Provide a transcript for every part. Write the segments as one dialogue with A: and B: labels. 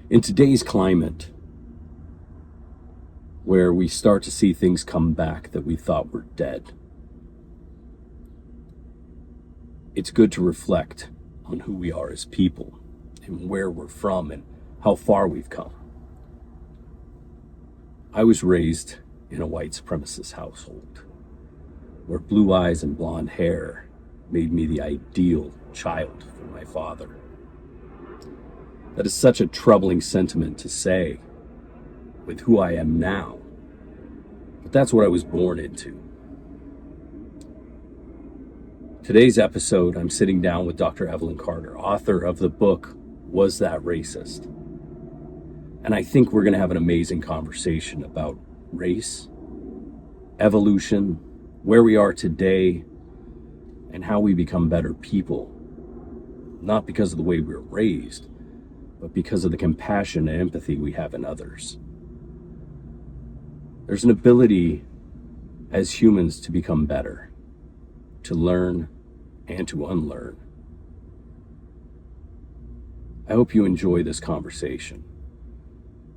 A: In today's climate, where we start to see things come back that we thought were dead, it's good to reflect on who we are as people and where we're from and how far we've come. I was raised in a white supremacist household where blue eyes and blonde hair made me the ideal child for my father. That is such a troubling sentiment to say with who I am now, but that's what I was born into. Today's episode, I'm sitting down with Dr. Evelyn Carter, author of the book, Was That Racist? And I think we're going to have an amazing conversation about race, evolution, where we are today, and how we become better people. Not because of the way we were raised, but because of the compassion and empathy we have in others. There's an ability as humans to become better, to learn and to unlearn. I hope you enjoy this conversation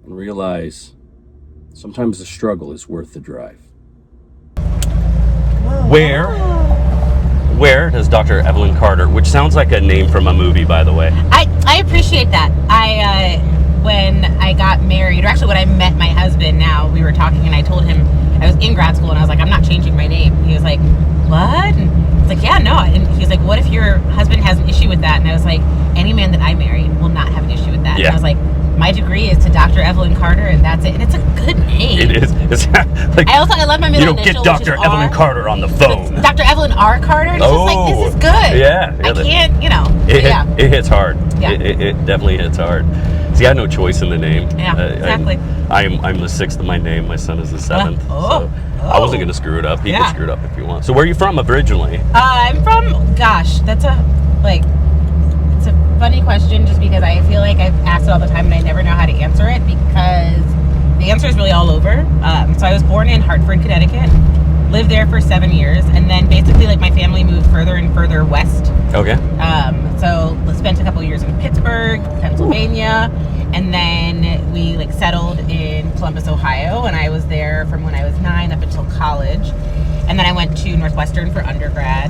A: and realize sometimes the struggle is worth the drive.
B: Where does Dr. Evelyn Carter, which sounds like a name from a movie, by the way.
C: I appreciate that. When I got married, or actually when I met my husband now, we were talking and I told him, I was in grad school and I was like, I'm not changing my name. He was like, what? And I was like, yeah, no. And he was like, what if your husband has an issue with that? And I was like, any man that I marry will not have an issue with that.
B: Yeah.
C: And I was like, my degree is to Dr. Evelyn Carter, and that's it. And it's a good name.
B: It is. It's like,
C: I love my middle initial.
B: You don't get Dr. Evelyn Carter on the phone.
C: Dr. Evelyn R. Carter. It's just like, this is good.
B: Yeah.
C: I can't,
B: It hits hard.
C: Yeah.
B: It definitely hits hard. See, I had no choice in the name.
C: Yeah, exactly.
B: I'm the sixth of my name. My son is the seventh.
C: So
B: I wasn't going to screw it up. He could screw it up if you want. So where are you from originally?
C: I'm from, that's it's a funny question just because I feel like I've asked it all the time and I never know how to answer it because the answer is really all over. So I was born in Hartford, Connecticut, lived there for 7 years, and then basically my family moved further and further west.
B: Okay.
C: So spent a couple years in Pittsburgh, Pennsylvania, and then we settled in Columbus, Ohio, and I was there from when I was 9 up until college. And then I went to Northwestern for undergrad.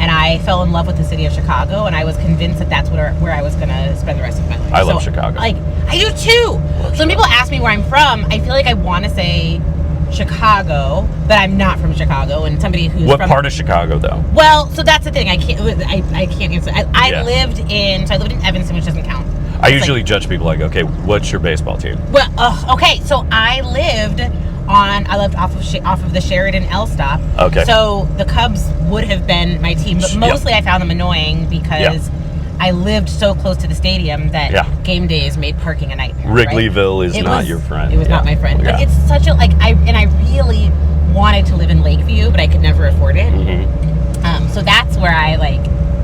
C: And I fell in love with the city of Chicago, and I was convinced that that's where I was going to spend the rest of my life.
B: I love Chicago.
C: I do too. So when people ask me where I'm from, I feel like I want to say Chicago, but I'm not from Chicago. And somebody who's
B: What part of Chicago, though?
C: Well, so that's the thing. I can't answer. I lived in Evanston, which doesn't count.
B: I usually judge people like, okay, what's your baseball team?
C: Well, okay, so I lived off of the Sheridan L stop.
B: Okay.
C: So the Cubs would have been my team, but mostly I found them annoying because I lived so close to the stadium that game days made parking a nightmare.
B: Wrigleyville is not your friend.
C: It was not my friend. But it's such a I really wanted to live in Lakeview, but I could never afford it.
B: Mm-hmm.
C: So that's where I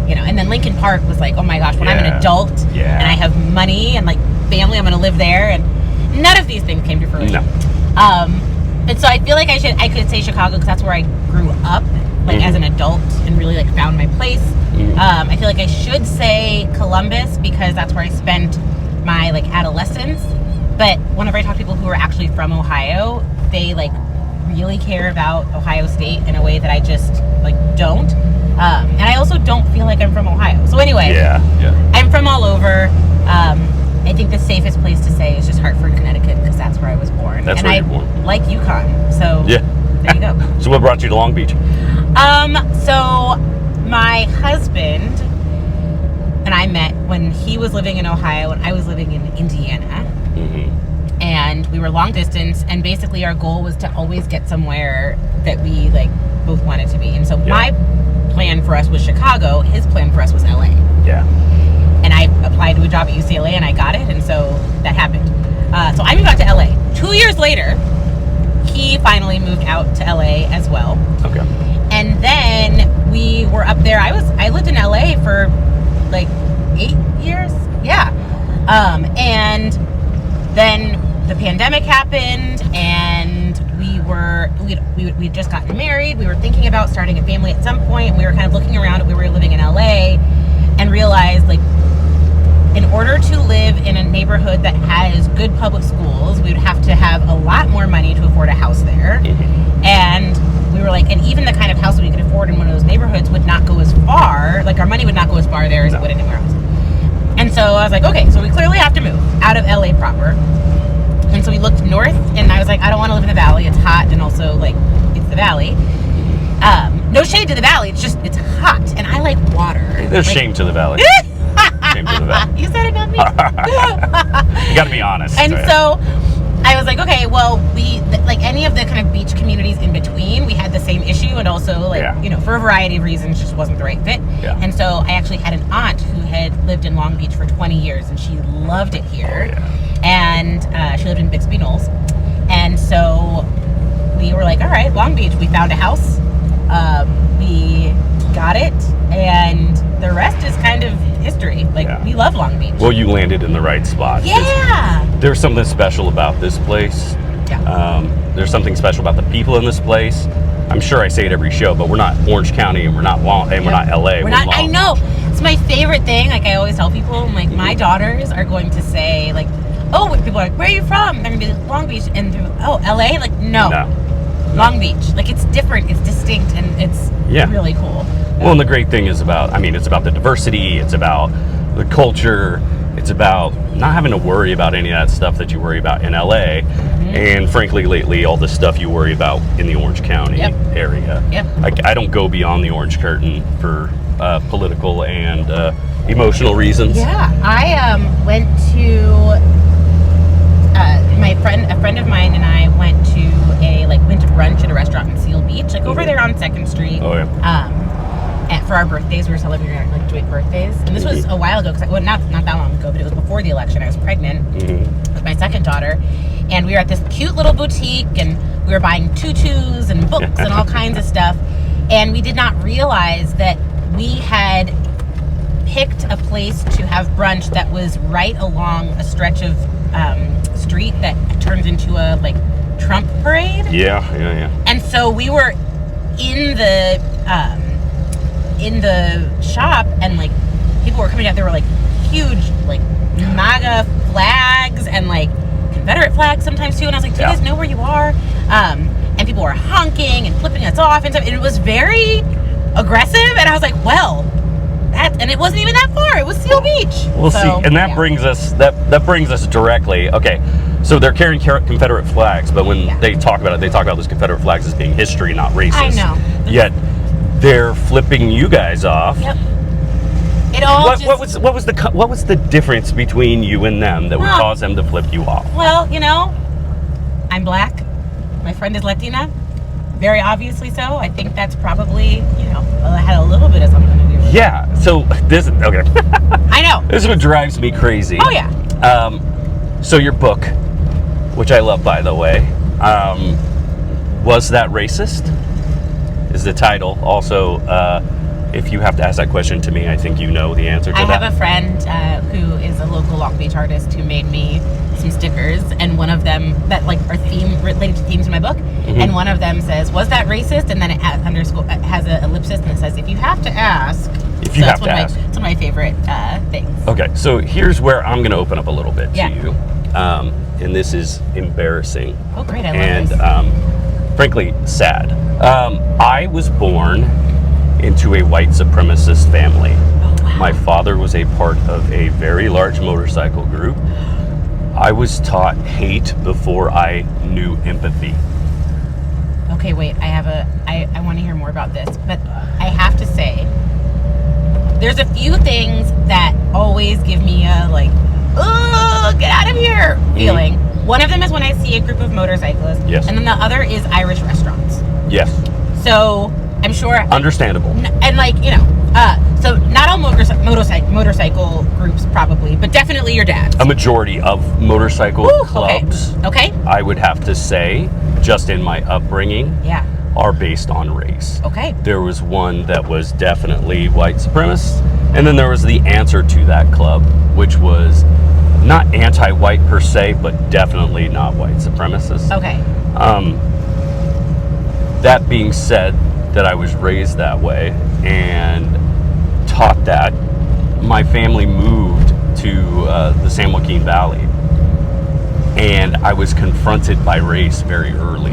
C: and then Lincoln Park was like, oh my gosh, when I'm an adult and I have money and family, I'm going to live there, and none of these things came to fruition.
B: No.
C: And so I feel like I could say Chicago because that's where I grew up, as an adult, and really found my place. I feel like I should say Columbus because that's where I spent my adolescence. But whenever I talk to people who are actually from Ohio, they really care about Ohio State in a way that I just don't. And I also don't feel like I'm from Ohio. So anyway, I'm from all over. I think the safest place to say is just Hartford, Connecticut, because that's where I was born.
B: That's where you're born.
C: Like UConn, so there you go.
B: So what brought you to Long Beach?
C: So my husband and I met when he was living in Ohio and I was living in Indiana.
B: Mm-hmm.
C: And we were long distance, and basically our goal was to always get somewhere that we both wanted to be. And so my plan for us was Chicago, his plan for us was LA.
B: Yeah.
C: And I applied to a job at UCLA and I got it, and so that happened. So I moved out to LA. 2 years later, he finally moved out to LA as well.
B: Okay.
C: And then we were up there. I lived in LA for 8 years. Yeah. And then the pandemic happened, and we'd just gotten married. We were thinking about starting a family at some point, and we were kind of looking around at where we were living in LA and realized in order to live in a neighborhood that has good public schools. We would have to have a lot more money to afford a house there. And we were like, and even the kind of house that we could afford in one of those neighborhoods would not go as far, like our money would not go as far there as it would anywhere else. And so I was like, okay, so we clearly have to move out of LA proper. And so we looked north, and I was like, I don't want to live in the valley. It's hot, and also, like, it's the valley. No shade to the valley. It's just, it's hot, and I like water.
B: There's
C: like,
B: shame to the valley. Shame to the valley.
C: You said it, not me.
B: You gotta be honest.
C: And so I was like, okay, well, we, like any of the kind of beach communities in between, we had the same issue, and also, like, you know, for a variety of reasons, just wasn't the right fit.
B: Yeah.
C: And so I actually had an aunt who had lived in Long Beach for 20 years, and she loved it here. And she lived in Bixby Knolls. And so we were like, all right, Long Beach. We found a house. We got it. And the rest is kind of history. Like, we love Long Beach.
B: Well, you landed in the right spot.
C: Yeah.
B: There's something special about this place.
C: Yeah.
B: There's something special about the people in this place. I'm sure I say it every show, but we're not Orange County, and we're not Long, and we're not LA.
C: We're not. I know. It's my favorite thing. Like, I always tell people, I'm like, my daughters are going to say, like, oh, people are like, where are you from? They're gonna be like, Long Beach, and oh, LA? Like, no. Long Beach. Like, it's different, it's distinct, and it's really cool.
B: Well, and the great thing is about, I mean, it's about the diversity, it's about the culture, it's about not having to worry about any of that stuff that you worry about in LA, and frankly, lately, all the stuff you worry about in the Orange County area. I don't go beyond the orange curtain for political and emotional reasons.
C: Yeah, I went to a friend of mine and I went to went to brunch at a restaurant in Seal Beach, like over there on 2nd Street.
B: Oh yeah.
C: And for our birthdays, we were celebrating our like joint birthdays, and this was a while ago, because not that long ago, but it was before the election. I was pregnant with my second daughter, and we were at this cute little boutique, and we were buying tutus and books and all kinds of stuff, and we did not realize that we had picked a place to have brunch that was right along a stretch of street that turns into a Trump parade.
B: Yeah.
C: And so we were in the shop, and people were coming out. There were huge MAGA flags and Confederate flags sometimes too. And I was like, do you guys know where you are? And people were honking and flipping us off and stuff. And it was very aggressive. And I was like, well, and it wasn't even that far. It was Seal Beach.
B: We'll see. And that brings us that brings us directly. Okay, so they're carrying Confederate flags, but when they talk about it, they talk about those Confederate flags as being history, not racist.
C: I know.
B: Yet they're flipping you guys off.
C: Yep. It all
B: what was the difference between you and them that would cause them to flip you off?
C: Well, I'm black. My friend is Latina. Very obviously so. I think that's probably, had a little bit of something to do with it.
B: Yeah. So this okay.
C: I know.
B: This is what drives me crazy.
C: Oh yeah.
B: So your book, which I love, by the way, Was That Racist? Is the title. Also, if you have to ask that question to me, I think you know the answer to that.
C: I have a friend who is a local Long Beach artist who made me some stickers, and one of them that are related to themes in my book, and one of them says, "Was that racist?" And then it has an ellipsis, and it says, "If you have to ask."
B: If you have to ask.
C: It's one of my favorite things.
B: Okay, so here's where I'm going to open up a little bit to you, and this is embarrassing.
C: Oh, great! I love this.
B: And frankly, sad. I was born into a white supremacist family.
C: Oh, wow.
B: My father was a part of a very large motorcycle group. I was taught hate before I knew empathy.
C: Okay, wait. I want to hear more about this, but I have to say, there's a few things that always give me a oh, get out of here feeling. One of them is when I see a group of motorcyclists. Yes. And then the other is Irish restaurants.
B: Yes.
C: So I'm sure.
B: Understandable.
C: And so not all motorcycle groups probably, but definitely your dad's.
B: A majority of motorcycle clubs.
C: Okay.
B: I would have to say, just in my upbringing.
C: Yeah.
B: Are based on race.
C: Okay.
B: There was one that was definitely white supremacist, and then there was the answer to that club, which was not anti-white per se, but definitely not white supremacist.
C: Okay.
B: That being said, that I was raised that way and taught that, my family moved to the San Joaquin Valley. And I was confronted by race very early.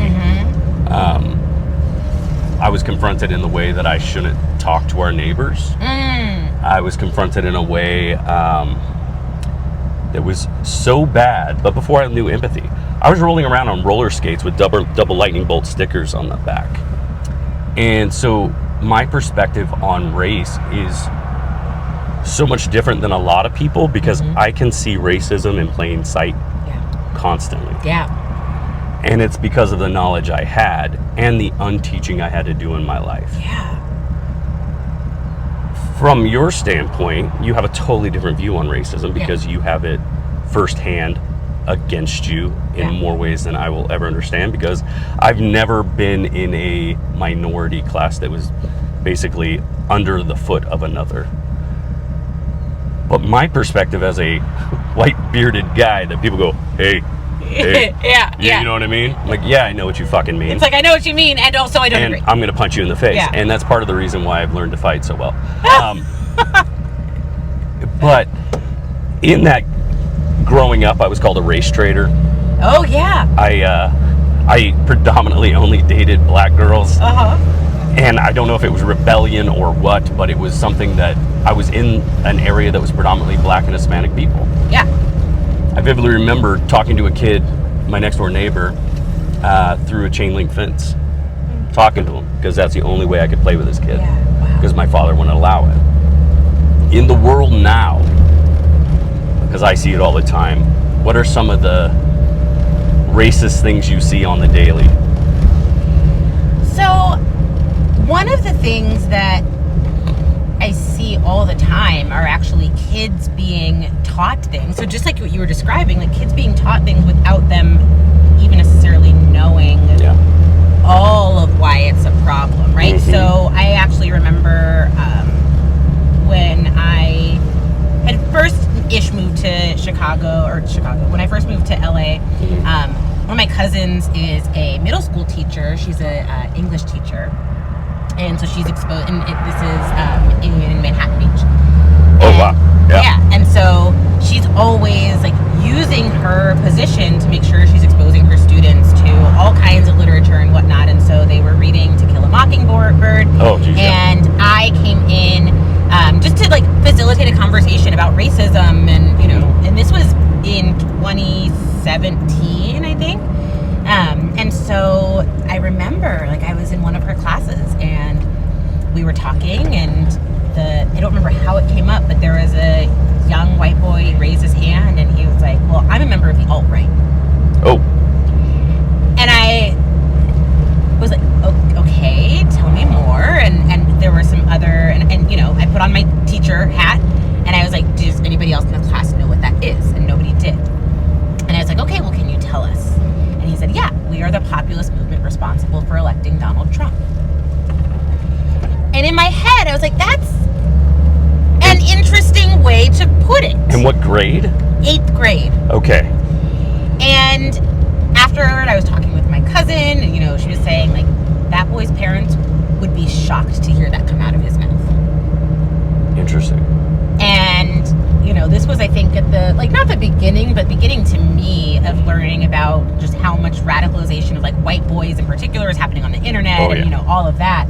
B: I was confronted in the way that I shouldn't talk to our neighbors. I was confronted in a way that was so bad. But before I knew empathy, I was rolling around on roller skates with double lightning bolt stickers on the back. And so my perspective on race is so much different than a lot of people, because I can see racism in plain sight constantly. And it's because of the knowledge I had and the unteaching I had to do in my life. From your standpoint, you have a totally different view on racism, because you have it firsthand against you in more ways than I will ever understand, because I've never been in a minority class that was basically under the foot of another. But my perspective as a white bearded guy that people go, hey, you know what I mean? I'm like, yeah, I know what you fucking mean.
C: It's like, I know what you mean, and also I don't agree.
B: I'm going to punch you in the face. And that's part of the reason why I've learned to fight so well. But in that growing up, I was called a race traitor.
C: Oh, yeah.
B: I predominantly only dated black girls. And I don't know if it was rebellion or what, but it was something that I was in an area that was predominantly black and Hispanic people. I vividly remember talking to a kid, my next door neighbor, through a chain link fence, talking to him, because that's the only way I could play with this kid, because my father wouldn't allow it. In the world now, because I see it all the time, what are some of the racist things you see on the daily?
C: So, one of the things that I see all the time are actually kids being taught things. So just like what you were describing, like kids being taught things without them even necessarily knowing all of why it's a problem, right? So I actually remember when I had first-ish moved to when I first moved to LA, one of my cousins is a middle school teacher. She's an English teacher. And so she's exposed, and this is in Manhattan Beach.
B: Wow.
C: And so she's always like using her position to make sure she's exposing her students to all kinds of literature and whatnot. And so they were reading To Kill a Mockingbird. And I came in just to like facilitate a conversation about racism, and and this was in 2017, I think. And so I remember, like, I was in one of her classes and we were talking, and I don't remember how it came up, but there was a young white boy raised his hand and he was like, well, I'm a member of the alt-right. And I was like, okay, tell me more. And there were some other, and I put on my teacher hat and I was like, does anybody else in the class know what that is? And nobody did. And I was like, okay, well, can you tell us? And he said, yeah, we are the populist movement responsible for electing Donald Trump. And in my head, I was like, that's an interesting way to put it.
B: In what grade?
C: 8th grade.
B: Okay.
C: And afterward, I was talking with my cousin, and, she was saying, like, that boy's parents would be shocked to hear that come out of his mouth.
B: Interesting.
C: And, this was, I think, at the, like, not the beginning, but beginning to me of learning about just how much radicalization of, like, white boys in particular is happening on the internet and, all of that.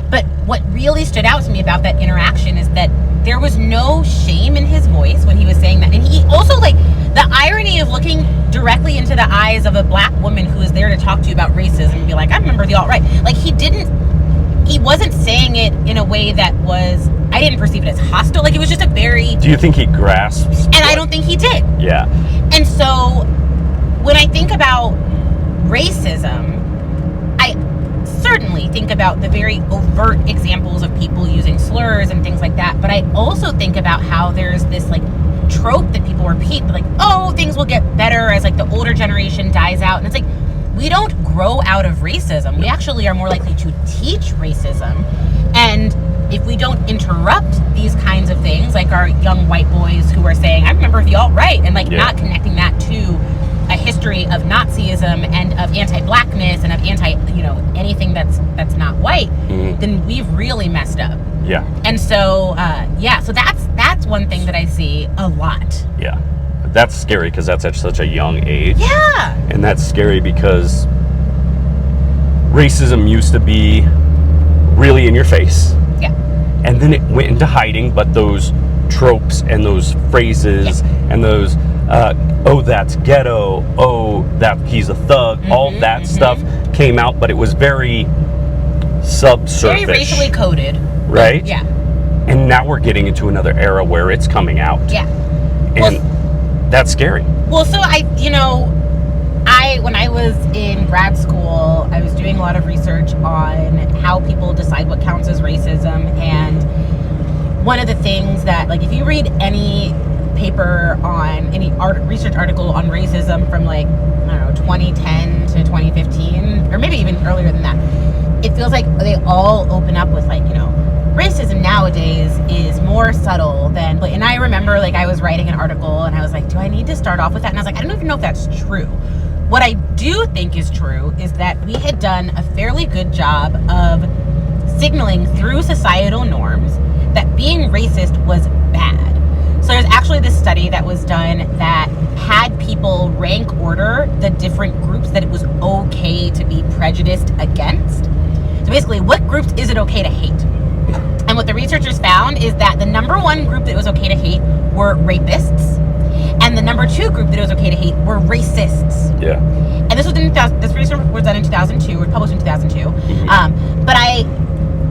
C: But what really stood out to me about that interaction is that there was no shame in his voice when he was saying that. And he also, like, the irony of looking directly into the eyes of a black woman who is there to talk to you about racism and be like, I remember the alt-right. Like, he wasn't saying it in a way that was, I didn't perceive it as hostile. Like, it was just a very...
B: Do you think he grasps?
C: And I don't think he did.
B: Yeah.
C: And so, when I think about racism, I certainly think about the very overt examples of people using slurs and things like that. But I also think about how there's this, like, trope that people repeat, like, oh, things will get better as, like, the older generation dies out. And it's like, we don't grow out of racism. We actually are more likely to teach racism. And if we don't interrupt these kinds of things, like our young white boys who are saying, I remember the alt-right, and, like, not connecting that to a history of Nazism and of anti-blackness and of anything that's not white, then we've really messed up.
B: Yeah.
C: And so, so that's one thing that I see a lot.
B: Yeah. that's scary because that's at such a young age.
C: Yeah.
B: And that's scary because racism used to be really in your face.
C: Yeah.
B: And then it went into hiding, but those tropes and those phrases and those, oh, that's ghetto, oh, that he's a thug, all that stuff came out, but it was very subsurface.
C: Very racially coded.
B: Right?
C: Yeah.
B: And now we're getting into another era where it's coming out.
C: Yeah.
B: And that's scary.
C: Well, so when I was in grad school, I was doing a lot of research on how people decide what counts as racism. And one of the things that, like, if you read any paper on any research article on racism from, like, I don't know, 2010 to 2015, or maybe even earlier than that, it feels like they all open up with, like, racism nowadays is more subtle than, and I remember, like, I was writing an article and I was like, do I need to start off with that? And I was like, I don't even know if that's true. What I do think is true is that we had done a fairly good job of signaling through societal norms that being racist was bad. So there's actually this study that was done that had people rank order the different groups that it was okay to be prejudiced against. So basically, what groups is it okay to hate? And what the researchers found is that the number one group that it was okay to hate were rapists, and the number two group that it was okay to hate were racists.
B: Yeah.
C: And this research was done in 2002, or published in 2002. But I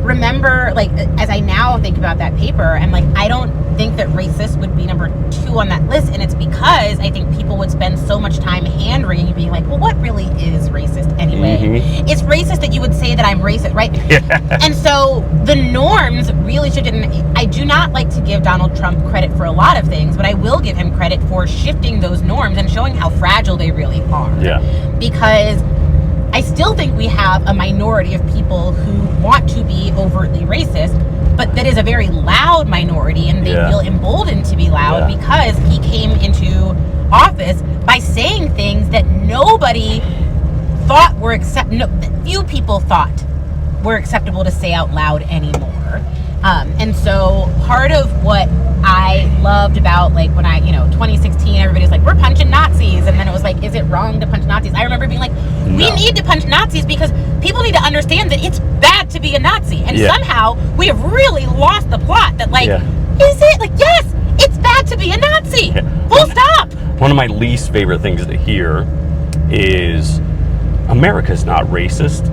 C: remember, like, as I now think about that paper, I'm like, I don't think that racist would be number two on that list, and it's because I think people would spend so much time hand-wringing and being like, well, what really is racist anyway? It's racist that you would say that I'm racist, right? Yeah. And so the norms really should, and I do not like to give Donald Trump credit for a lot of things, but I will give him credit for shifting those norms and showing how fragile they really are. Yeah. Because I still think we have a minority of people who want to be overtly racist, but that is a very loud minority, and they feel emboldened to be loud because he came into office by saying things that nobody thought were few people thought were acceptable to say out loud anymore. And so part of what I loved about, like, when 2016, everybody's like, we're punching Nazis. And then it was like, is it wrong to punch Nazis? I remember being like, we need to punch Nazis because people need to understand that it's bad to be a Nazi. And somehow we have really lost the plot that, like, is it? Like, yes, it's bad to be a Nazi. Full stop.
B: One of my least favorite things to hear is America's not racist.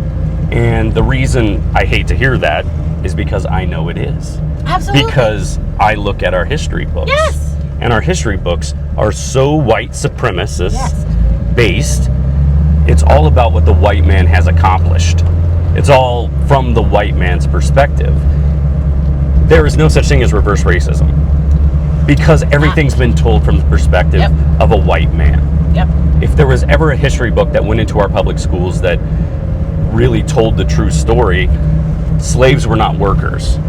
B: And the reason I hate to hear that is because I know it is.
C: Absolutely.
B: Because I look at our history books.
C: Yes.
B: And our history books are so white supremacist based. It's all about what the white man has accomplished. It's all from the white man's perspective. There is no such thing as reverse racism because everything's been told from the perspective of a white man. If there was ever a history book that went into our public schools that really told the true story, slaves were not workers.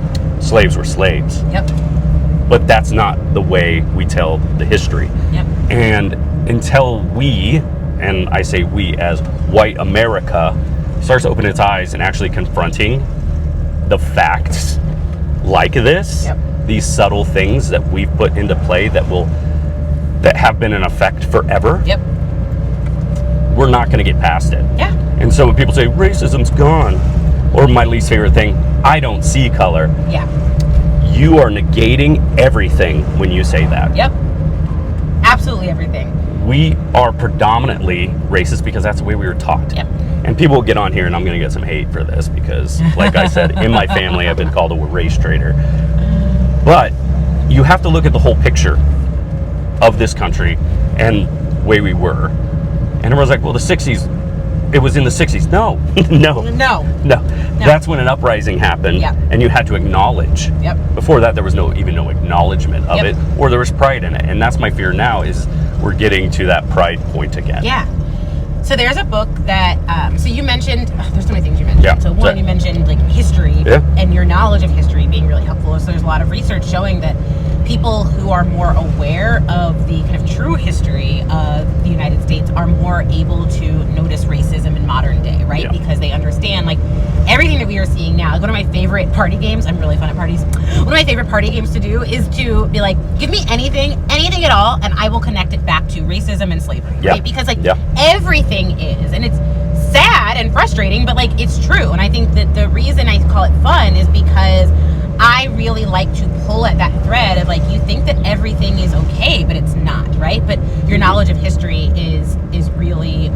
B: Slaves were slaves. But that's not the way we tell the history. And until we, and I say we as white America, starts to open its eyes and actually confronting the facts like this, these subtle things that we've put into play that have been in effect forever, we're not going to get past it. And so when people say racism's gone, or my least favorite thing, I don't see color. You are negating everything when you say that.
C: Absolutely everything.
B: We are predominantly racist because that's the way we were taught. And people will get on here and I'm going to get some hate for this because, like I said, in my family I've been called a race traitor. But you have to look at the whole picture of this country and the way we were. And everyone's like, well, the 60s, it was in the 60s. No. That's when an uprising happened and you had to acknowledge. Before that, there was no acknowledgement of it, or there was pride in it. And that's my fear now, is we're getting to that pride point again.
C: So there's a book that, so you mentioned, there's so many things you mentioned. So one, you mentioned, like, history and your knowledge of history being really helpful. So there's a lot of research showing that people who are more aware of the kind of true history of the United States are more able to notice racism in modern day, right?
B: Yeah.
C: Because they understand, like, everything that we are seeing now. Like, one of my favorite party games, I'm really fun at parties. One of my favorite party games to do is to be like, give me anything at all, and I will connect it back to racism and slavery, right? Because, like, everything is, and it's sad and frustrating, but, like, it's true. And I think that the reason I call it fun is because I really like to pull at that thread of, like, you think that everything is okay, but it's not, right? But your knowledge of history is really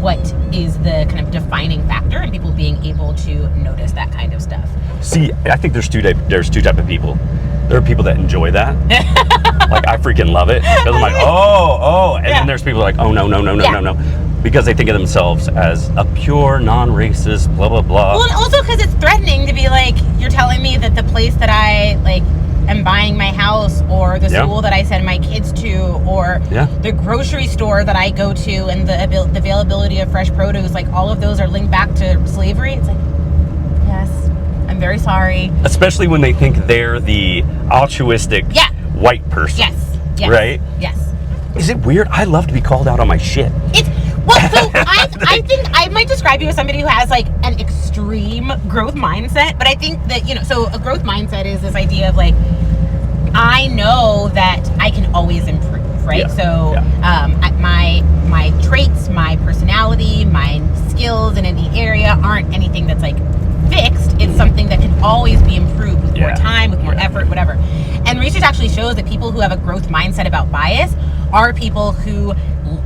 C: what is the kind of defining factor in people being able to notice that kind of stuff.
B: See, I think there's two type of people. There are people that enjoy that. Like, I freaking love it. Because I'm like, oh. And then there's people like, oh, no. Because they think of themselves as a pure, non-racist, blah, blah, blah.
C: Well, and also because it's threatening to be like, you're telling me that the place that I, like, am buying my house, or the school that I send my kids to, or the grocery store that I go to, and the availability of fresh produce, like, all of those are linked back to slavery. It's like, yes, I'm very sorry.
B: Especially when they think they're the altruistic white person.
C: Yes.
B: Right?
C: Yes.
B: Is it weird? I love to be called out on my shit.
C: Well, so I think I might describe you as somebody who has, like, an extreme growth mindset, but I think that, you know, so a growth mindset is this idea of, like, I know that I can always improve, right? So my traits, my personality, my skills in any area aren't anything that's, like, fixed. It's something that can always be improved with more time, with more effort, whatever. And research actually shows that people who have a growth mindset about bias are people who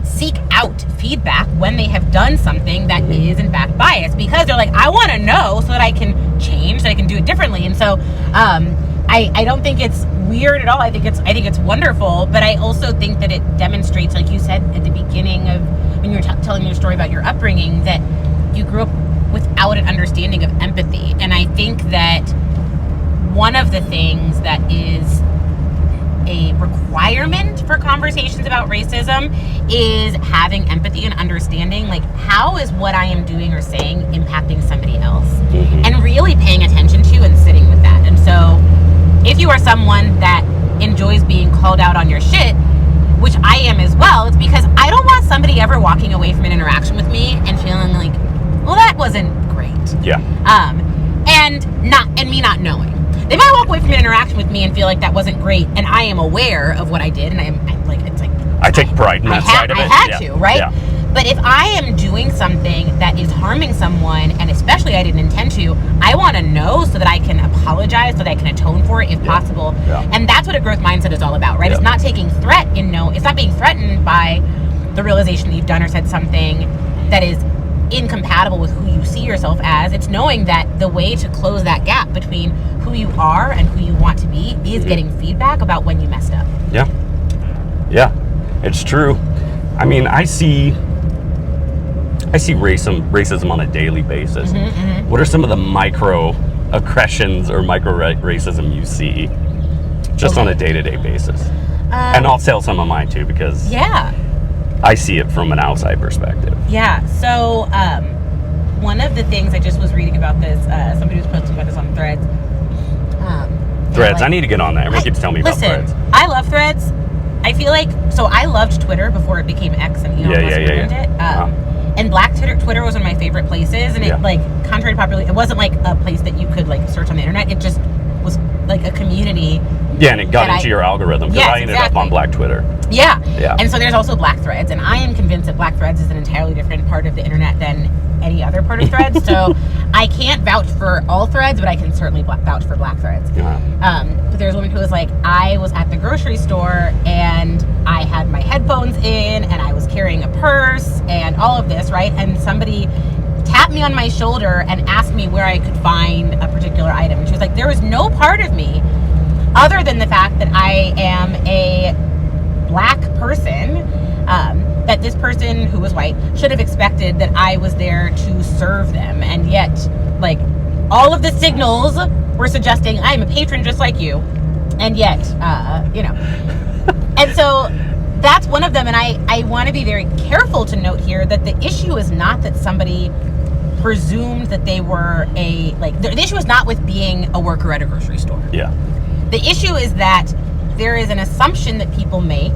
C: seek out feedback when they have done something that is in fact biased, because they're like, I want to know so that I can change, so I can do it differently. And so I don't think it's weird at all. I think it's wonderful, but I also think that it demonstrates, like you said at the beginning of when you were telling your story about your upbringing, that you grew up without an understanding of empathy. And I think that one of the things that is a requirement for conversations about racism is having empathy and understanding, like, how is what I am doing or saying impacting somebody else, and really paying attention to and sitting with that. And so if you are someone that enjoys being called out on your shit, which I am as well, it's because I don't want somebody ever walking away from an interaction with me and feeling like, well, that wasn't great. And me not knowing. They might walk away from an interaction with me and feel like that wasn't great, and I am aware of what I did, and I'm like, it's like,
B: I take pride in that side of it.
C: I had to, right? But if I am doing something that is harming someone, and especially I didn't intend to, I want to know so that I can apologize, so that I can atone for it if possible. And that's what a growth mindset is all about, right? It's not taking threat it's not being threatened by the realization that you've done or said something that is incompatible with who you see yourself as. It's knowing that the way to close that gap between who you are and who you want to be is getting feedback about when you messed up.
B: Yeah, it's true. I mean, I see racism on a daily basis. What are some of the microaggressions or micro-racism you see just on a day-to-day basis? And I'll tell some of mine too, because I see it from an outside perspective.
C: So one of the things, I just was reading about this, somebody was posting about this on Threads.
B: Threads, I need to get on that. Everyone keeps telling me about Threads.
C: I love Threads. I feel like, so I loved Twitter before it became X and Elon Musk ruined it. And Black Twitter was one of my favorite places, and it, like, contrary to popularity, it wasn't like a place that you could, like, search on the internet. It just was like a community.
B: And it got into your algorithm, because I ended up on Black Twitter. And so there's also Black Threads, and I am convinced that Black Threads is an entirely different part of the internet than any other part of Threads. So I can't vouch for all threads, but I can certainly vouch for Black Threads. But there's a woman who was like, I was at the grocery store and I had my headphones in and I was carrying a purse and all of this, right? And somebody tapped me on my shoulder and asked me where I could find a particular item. And she was like, there was no part of me other than the fact that I am a Black person, that this person who was white should have expected that I was there to serve them. And yet, like, all of the signals were suggesting I'm a patron just like you. And yet, and so that's one of them. And I want to be very careful to note here that the issue is not that somebody presumed that they were the issue is not with being a worker at a grocery store. The issue is that
C: there is an assumption that people make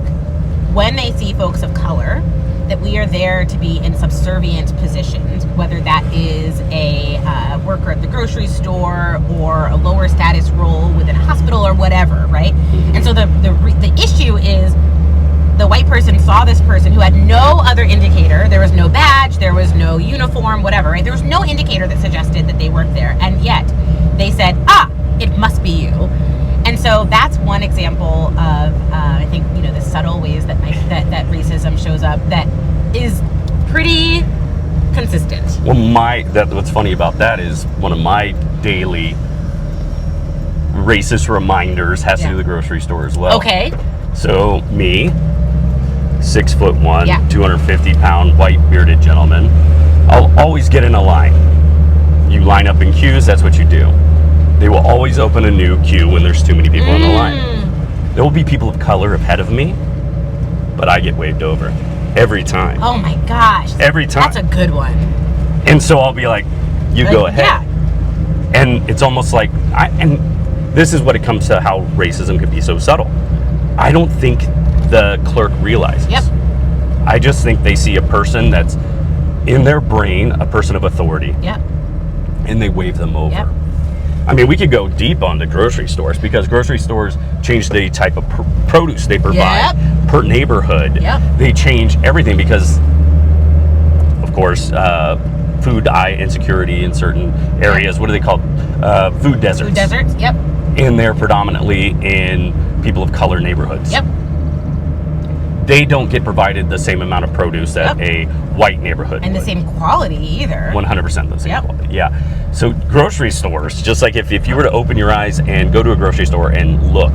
C: when they see folks of color that we are there to be in subservient positions, whether that is a worker at the grocery store or a lower status role within a hospital or whatever, right? And so the issue is the white person saw this person who had no other indicator. There was no badge, there was no uniform, whatever, right? There was no indicator that suggested that they worked there, and yet they said, it must be you. And so that's one example of, I think, the subtle ways that that racism shows up that is pretty consistent.
B: Well, what's funny about that is one of my daily racist reminders has to do with the grocery store as well.
C: Okay.
B: So me, 6'1",
C: Yeah.
B: 250-pound, white bearded gentleman, I'll always get in a line. You line up in queues, that's what you do. They will always open a new queue when there's too many people in the line. There will be people of color ahead of me, but I get waved over every time.
C: Oh my gosh.
B: Every time.
C: That's a good one.
B: And so I'll be like, you go ahead.
C: Yeah.
B: And it's almost like, and this is what it comes to how racism can be so subtle. I don't think the clerk realizes.
C: Yep.
B: I just think they see a person that's in their brain, a person of authority.
C: Yep.
B: And they wave them over.
C: Yep.
B: I mean, we could go deep on the grocery stores because grocery stores change the type of produce they provide per neighborhood.
C: Yep.
B: They change everything because, of course, food insecurity in certain areas. What are they called? Food deserts.
C: Food deserts, yep.
B: And they're predominantly in people of color neighborhoods.
C: Yep.
B: They don't get provided the same amount of produce that a white neighborhood
C: And
B: would.
C: the same quality either.
B: 100% the same quality. Yeah. So grocery stores, just like if you were to open your eyes and go to a grocery store and look,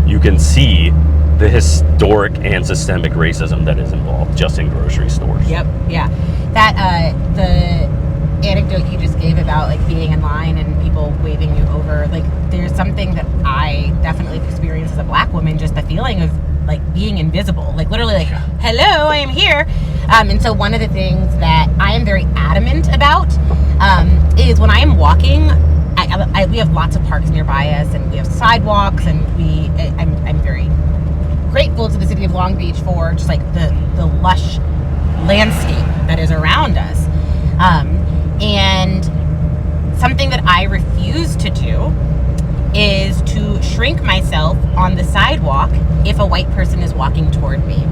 B: you can see the historic and systemic racism that is involved just in grocery stores.
C: Yep. Yeah. That the anecdote you just gave about like being in line and people waving you over, like there's something that I definitely experienced as a Black woman, just the feeling of like being invisible, like literally like, hello, I am here. And so one of the things that I am very adamant about is when I am walking, we have lots of parks nearby us and we have sidewalks, and I'm very grateful to the city of Long Beach for just like the lush landscape that is around us. And something that I refuse to do is to shrink myself on the sidewalk if a white person is walking toward me.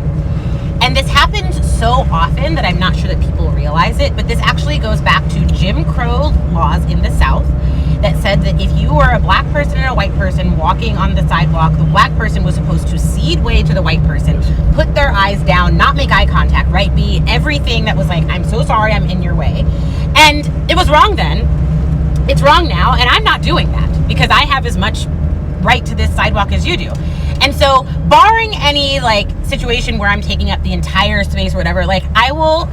C: And this happens so often that I'm not sure that people realize it, but this actually goes back to Jim Crow laws in the South that said that if you were a Black person and a white person walking on the sidewalk, the Black person was supposed to cede way to the white person, put their eyes down, not make eye contact, right? Be everything that was like, I'm so sorry, I'm in your way. And it was wrong then. It's wrong now, and I'm not doing that because I have as much right to this sidewalk as you do. And so, barring any like situation where I'm taking up the entire space or whatever, like I will,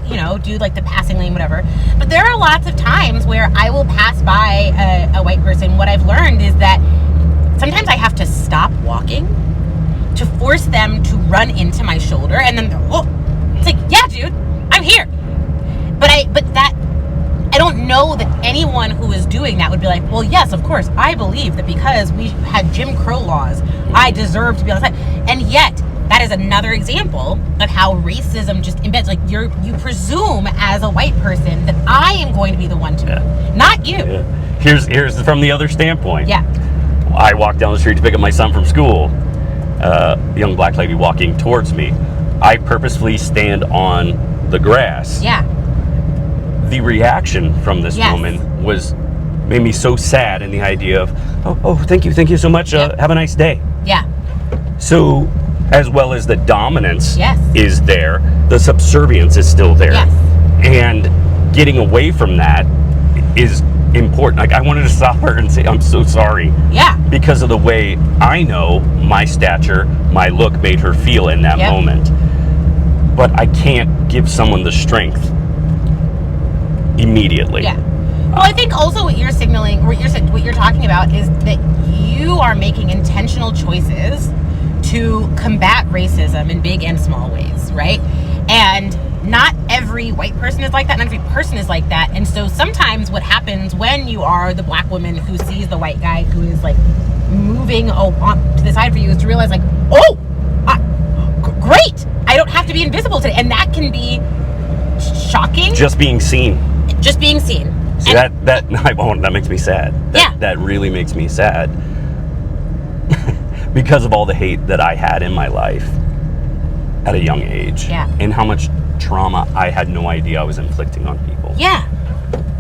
C: do like the passing lane, whatever. But there are lots of times where I will pass by a white person. What I've learned is that sometimes I have to stop walking to force them to run into my shoulder, and then it's like, yeah, dude, I'm here. But I don't know that anyone who is doing that would be like, well, yes, of course, I believe that because we had Jim Crow laws, I deserve to be on the side. And yet, that is another example of how racism just embeds. Like, you presume as a white person that I am going to be the one to move, not you.
B: Yeah. Here's from the other standpoint.
C: Yeah.
B: I walk down the street to pick up my son from school. A young Black lady walking towards me. I purposefully stand on the grass.
C: Yeah.
B: The reaction from this woman made me so sad in the idea of, oh, thank you so much. Have a nice day.
C: Yeah.
B: So, as well as the dominance
C: Yes.
B: is there, the subservience is still there.
C: Yes.
B: And getting away from that is important. Like, I wanted to stop her and say, I'm so sorry.
C: Yeah.
B: Because of the way I know my stature, my look made her feel in that moment. But I can't give someone the strength immediately.
C: Yeah. Well, I think also what you're signaling, what you're talking about is that you are making intentional choices to combat racism in big and small ways, right? And not every white person is like that. Not every person is like that. And so sometimes what happens when you are the black woman who sees the white guy who is like moving on to the side for you is to realize like, oh, great, I don't have to be invisible today. And that can be shocking.
B: Just being seen.
C: See,
B: that makes me sad. That really makes me sad. Because of all the hate that I had in my life at a young age.
C: Yeah.
B: And how much trauma I had no idea I was inflicting on people.
C: Yeah.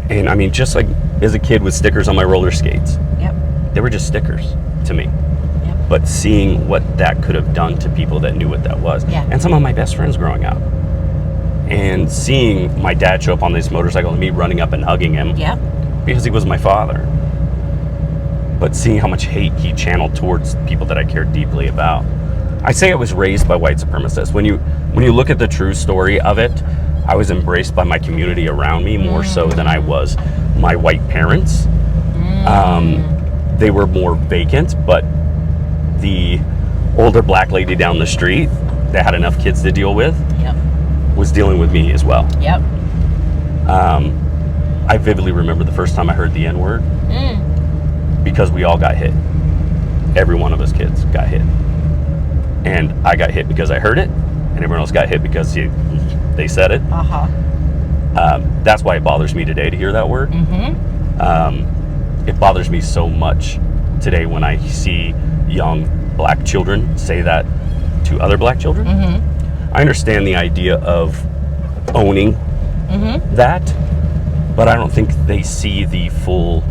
B: And I mean, just like as a kid with stickers on my roller skates.
C: Yep.
B: They were just stickers to me.
C: Yep.
B: But seeing what that could have done to people that knew what that was.
C: Yeah.
B: And some of my best friends growing up. And seeing my dad show up on this motorcycle and me running up and hugging him.
C: Yep.
B: Because he was my father. But seeing how much hate he channeled towards people that I cared deeply about. I say I was raised by white supremacists. When you look at the true story of it, I was embraced by my community around me more so than I was my white parents. They were more vacant, but the older black lady down the street that had enough kids to deal with was dealing with me as well.
C: Yep.
B: I vividly remember the first time I heard the N-word because we all got hit. Every one of us kids got hit. And I got hit because I heard it, and everyone else got hit because they said it. That's why it bothers me today to hear that word. It bothers me so much today when I see young black children say that to other black children. I understand the idea of owning that, but I don't think they see the full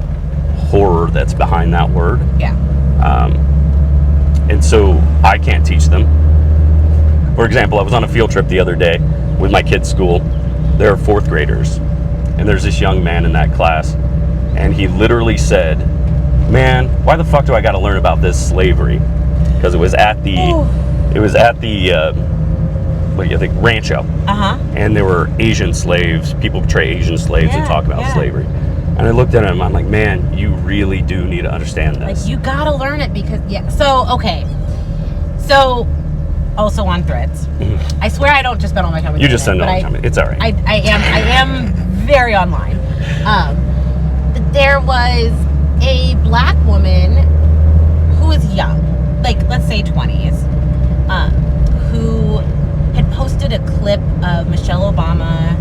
B: horror that's behind that word.
C: Yeah.
B: And so I can't teach them. For example, I was on a field trip the other day with my kids' school. They're fourth graders, and there's this young man in that class, and he literally said, "Man, why the fuck do I got to learn about this slavery?" Because it was at the what do you think, rancho, and there were Asian slaves. People portray Asian slaves and talk about slavery. And I looked at him, I'm like, man, you really do need to understand this.
C: Like, you gotta learn it because, So, also on Threads. I swear I don't just spend all my time with
B: you. Just spend all my time. It's all right.
C: I am very online. There was a black woman who was young, like, let's say 20s, who had posted a clip of Michelle Obama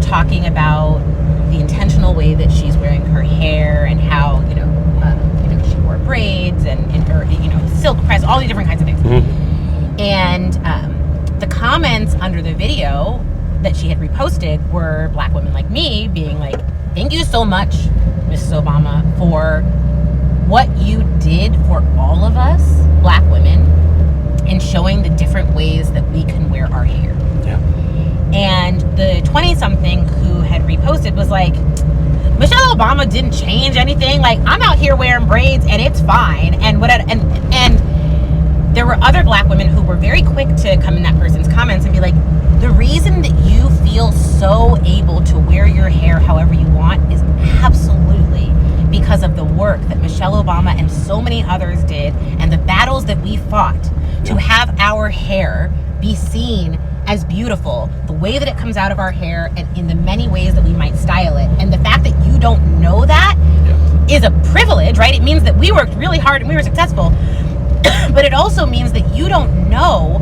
C: talking about the intentional way that she's wearing her hair and how, she wore braids and her, silk press, all these different kinds of things. And the comments under the video that she had reposted were black women like me being like, thank you so much, Mrs. Obama, for what you did for all of us, black women, in showing the different ways that we can wear our hair.
B: Yeah. And
C: the 20-something who had reposted was like, Michelle Obama didn't change anything. Like, I'm out here wearing braids and it's fine. And there were other black women who were very quick to come in that person's comments and be like, the reason that you feel so able to wear your hair however you want is absolutely because of the work that Michelle Obama and so many others did and the battles that we fought to have our hair be seen as beautiful, the way that it comes out of our hair and in the many ways that we might style it. And the fact that you don't know that is a privilege, right? It means that we worked really hard and we were successful. But it also means that you don't know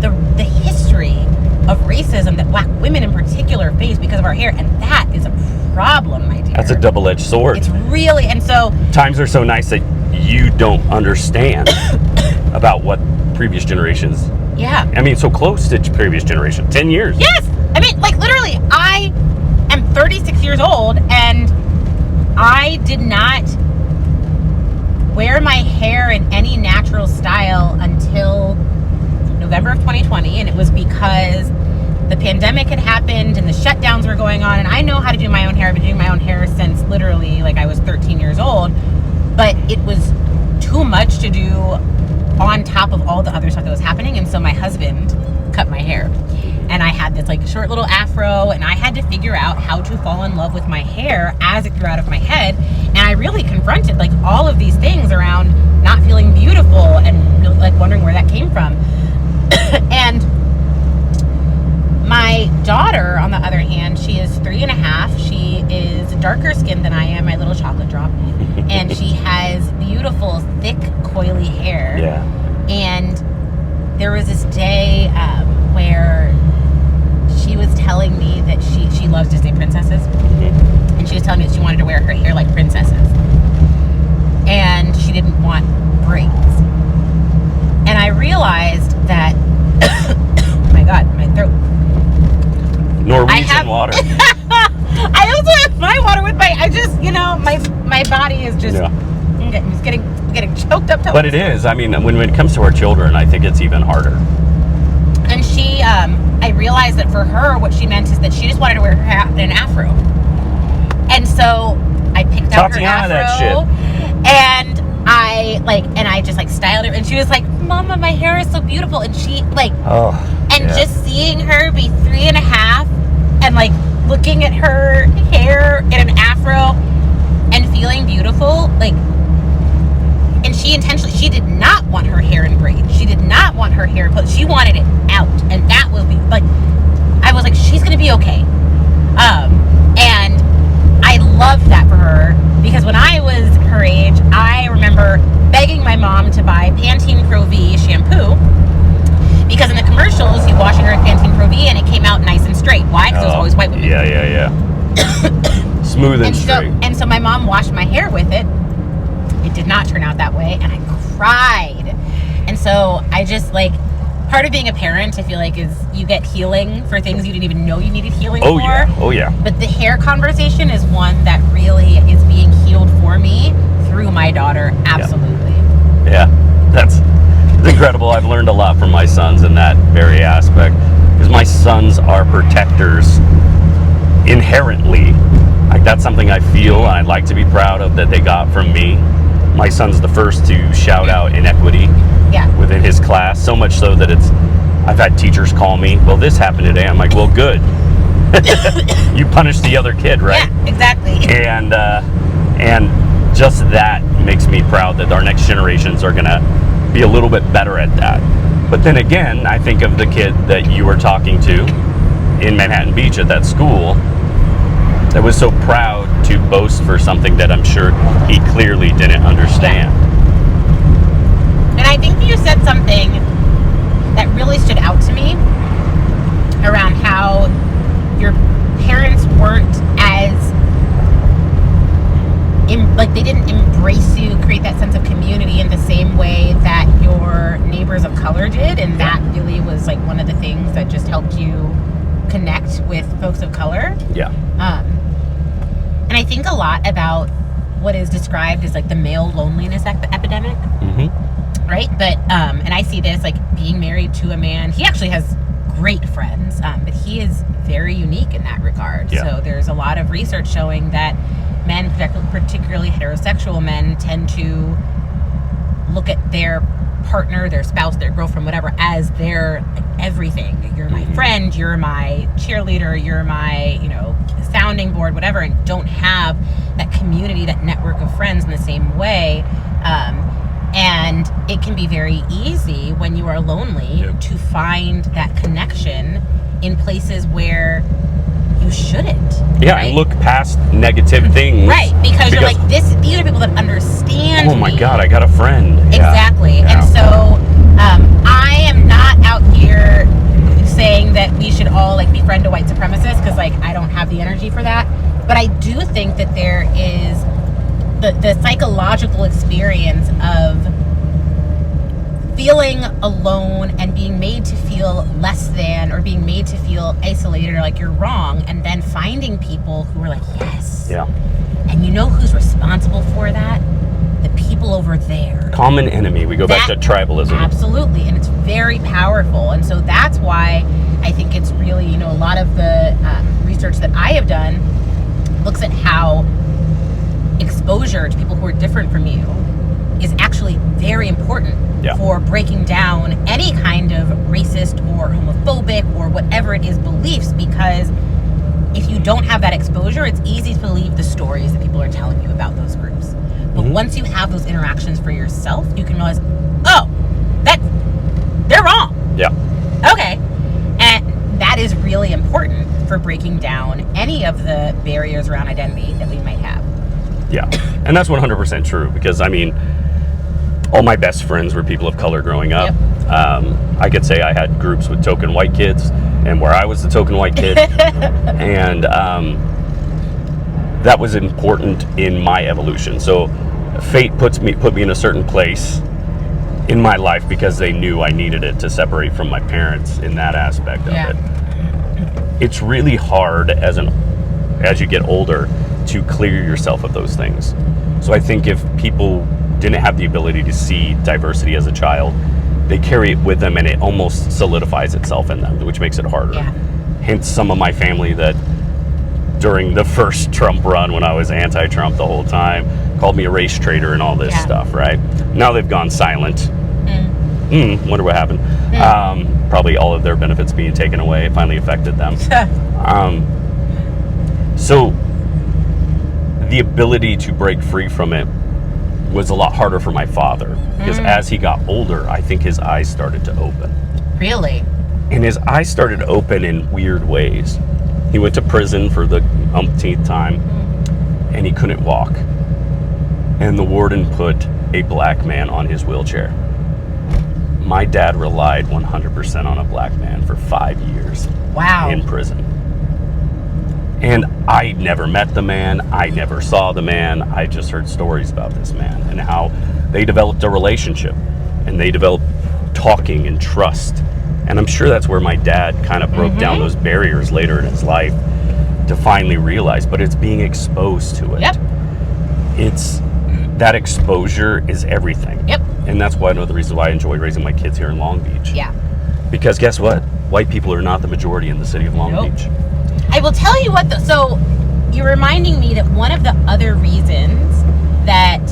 C: the history of racism that black women in particular face because of our hair. And that is a problem, my dear.
B: That's a double-edged sword.
C: It's really, and so...
B: Times are so nice that you don't understand about what previous generations...
C: Yeah.
B: I mean, so close to previous generation. 10 years.
C: Yes! I mean, like, literally, I am 36 years old, and I did not wear my hair in any natural style until November of 2020, and it was because the pandemic had happened and the shutdowns were going on, and I know how to do my own hair. I've been doing my own hair since literally, like, I was 13 years old, but it was too much to do on top of all the other stuff that was happening. And so my husband cut my hair, and I had this like short little afro, and I had to figure out how to fall in love with my hair as it grew out of my head. And I really confronted like all of these things around not feeling beautiful and really, like, wondering where that came from. And my daughter, on the other hand, she is 3.5. She is darker skinned than I am, my little chocolate drop. And she has beautiful, thick, coily hair.
B: Yeah.
C: And there was this day where she was telling me that she loves Disney princesses.
B: Mm-hmm.
C: And she was telling me that she wanted to wear her hair like princesses. And she didn't want braids. And I realized that, oh my God, my throat.
B: Norwegian water.
C: I also have my water with I just, my body is just, I'm getting choked up.
B: But it is. I mean, when it comes to our children, I think it's even harder.
C: And she, I realized that for her, what she meant is that she just wanted to wear her hair in an afro. And so I picked out her afro.
B: That shit.
C: And I just styled her. And she was like, Mama, my hair is so beautiful. And she just seeing her be 3.5 and looking at her hair in an afro and feeling beautiful, and she did not want her hair in braids. She did not want her hair put. She wanted it out, and that was I was like, she's gonna be okay. And I loved that for her, because when I was her age, I remember begging my mom to buy Pantene Pro V shampoo, because in the commercials you wash your hair in Pantene Pro V and it came out nice and straight. Why? Because it was always white women.
B: Yeah. Smooth and straight.
C: And so my mom washed my hair with it. It did not turn out that way, and I cried. And so I just part of being a parent, I feel like, is you get healing for things you didn't even know you needed healing for.
B: Oh yeah.
C: But the hair conversation is one that really is being healed for me through my daughter. Absolutely.
B: Yeah. It's incredible. I've learned a lot from my sons in that very aspect, because my sons are protectors inherently. That's something I feel and I'd like to be proud of that they got from me. My son's the first to shout out inequity within his class, so much so that I've had teachers call me, well, this happened today. I'm like, well, good. You punished the other kid, right?
C: Yeah, exactly.
B: And just that makes me proud that our next generations are gonna be a little bit better at that. But then again, I think of the kid that you were talking to in Manhattan Beach at that school that was so proud to boast for something that I'm sure he clearly didn't understand.
C: And I think you said something that really stood out to me around how your parents weren't as they didn't embrace you, create that sense of community in the same way that your neighbors of color did, and that really was one of the things that just helped you connect with folks of color.
B: Yeah.
C: And I think a lot about what is described as the male loneliness epidemic.
B: Mm-hmm.
C: Right? But and I see this being married to a man. He actually has great friends, but he is very unique in that regard.
B: Yeah.
C: So there's a lot of research showing that men, particularly heterosexual men, tend to look at their partner, their spouse, their girlfriend, whatever, as their everything. You're my friend, you're my cheerleader, you're my, sounding board, whatever, and don't have that community, that network of friends in the same way. And it can be very easy when you are lonely to find that connection in places where you shouldn't.
B: Yeah,
C: right?
B: and look past negative things.
C: Right, because you're these are people that understand
B: Oh my
C: me.
B: God, I got a friend.
C: Exactly.
B: Yeah.
C: And so I am not out here saying that we should all befriend a white supremacist, because I don't have the energy for that. But I do think that there is the psychological experience of feeling alone and being made to feel less than, or being made to feel isolated, or you're wrong, and then finding people who are yes.
B: Yeah.
C: And you know who's responsible for that? The people over there.
B: Common enemy. We go back to tribalism.
C: Absolutely. And it's very powerful. And so that's why I think it's really, a lot of the research that I have done looks at how exposure to people who are different from you is actually very important for breaking down any kind of racist or homophobic or whatever it is beliefs, because if you don't have that exposure, it's easy to believe the stories that people are telling you about those groups. But once you have those interactions for yourself, you can realize, they're wrong.
B: Yeah.
C: Okay. And that is really important. important for breaking down any of the barriers around identity that we might have.
B: Yeah, and that's 100% true, because I mean, all my best friends were people of color growing up. I could say I had groups with token white kids, and where I was the token white kid, and that was important in my evolution. So fate put me in a certain place in my life because they knew I needed it to separate from my parents in that aspect of it. It's really hard as you get older to clear yourself of those things. So I think if people didn't have the ability to see diversity as a child, they carry it with them and it almost solidifies itself in them, which makes it harder. Hence some of my family that during the first Trump run, when I was anti-Trump the whole time, called me a race traitor and all this stuff, right? Now they've gone silent. Wonder what happened. Probably all of their benefits being taken away. It finally affected them. So the ability to break free from it was a lot harder for my father, because as he got older, I think his eyes started to open.
C: Really?
B: And his eyes started to open in weird ways. He went to prison for the umpteenth time, and he couldn't walk. And the warden put a black man on his wheelchair. My dad relied 100% on a black man for 5 years.
C: Wow.
B: In prison. And I never met the man. I never saw the man. I just heard stories about this man and how they developed a relationship and they developed talking and trust. And I'm sure that's where my dad kind of broke down those barriers later in his life to finally realize, but it's being exposed to it. It's that exposure is everything. And that's one of the reasons why I enjoy raising my kids here in Long Beach. Because guess what? White people are not the majority in the city of Long Beach.
C: I will tell you what, though. So you're reminding me that one of the other reasons that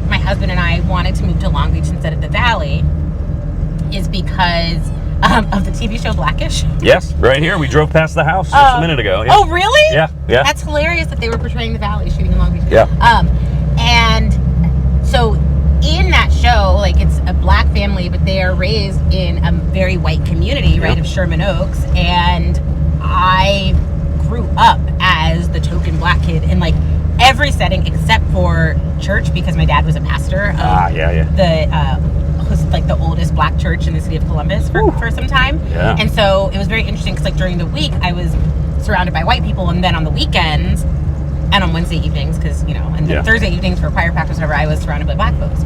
C: my husband and I wanted to move to Long Beach instead of the Valley is because of the TV show Blackish.
B: Yes, right here. We drove past the house just a minute ago.
C: Oh, really?
B: Yeah.
C: That's hilarious that they were portraying the Valley shooting in Long Beach. And so in that show, like, it's a black family, but they are raised in a very white community, right, of Sherman Oaks. And I grew up as the token black kid in like every setting except for church, because my dad was a pastor of was like the oldest black church in the city of Columbus for some time. And so it was very interesting because like during the week I was surrounded by white people, and then on the weekends and on Wednesday evenings, because and then Thursday evenings for choir practice, whatever, I was surrounded by black folks.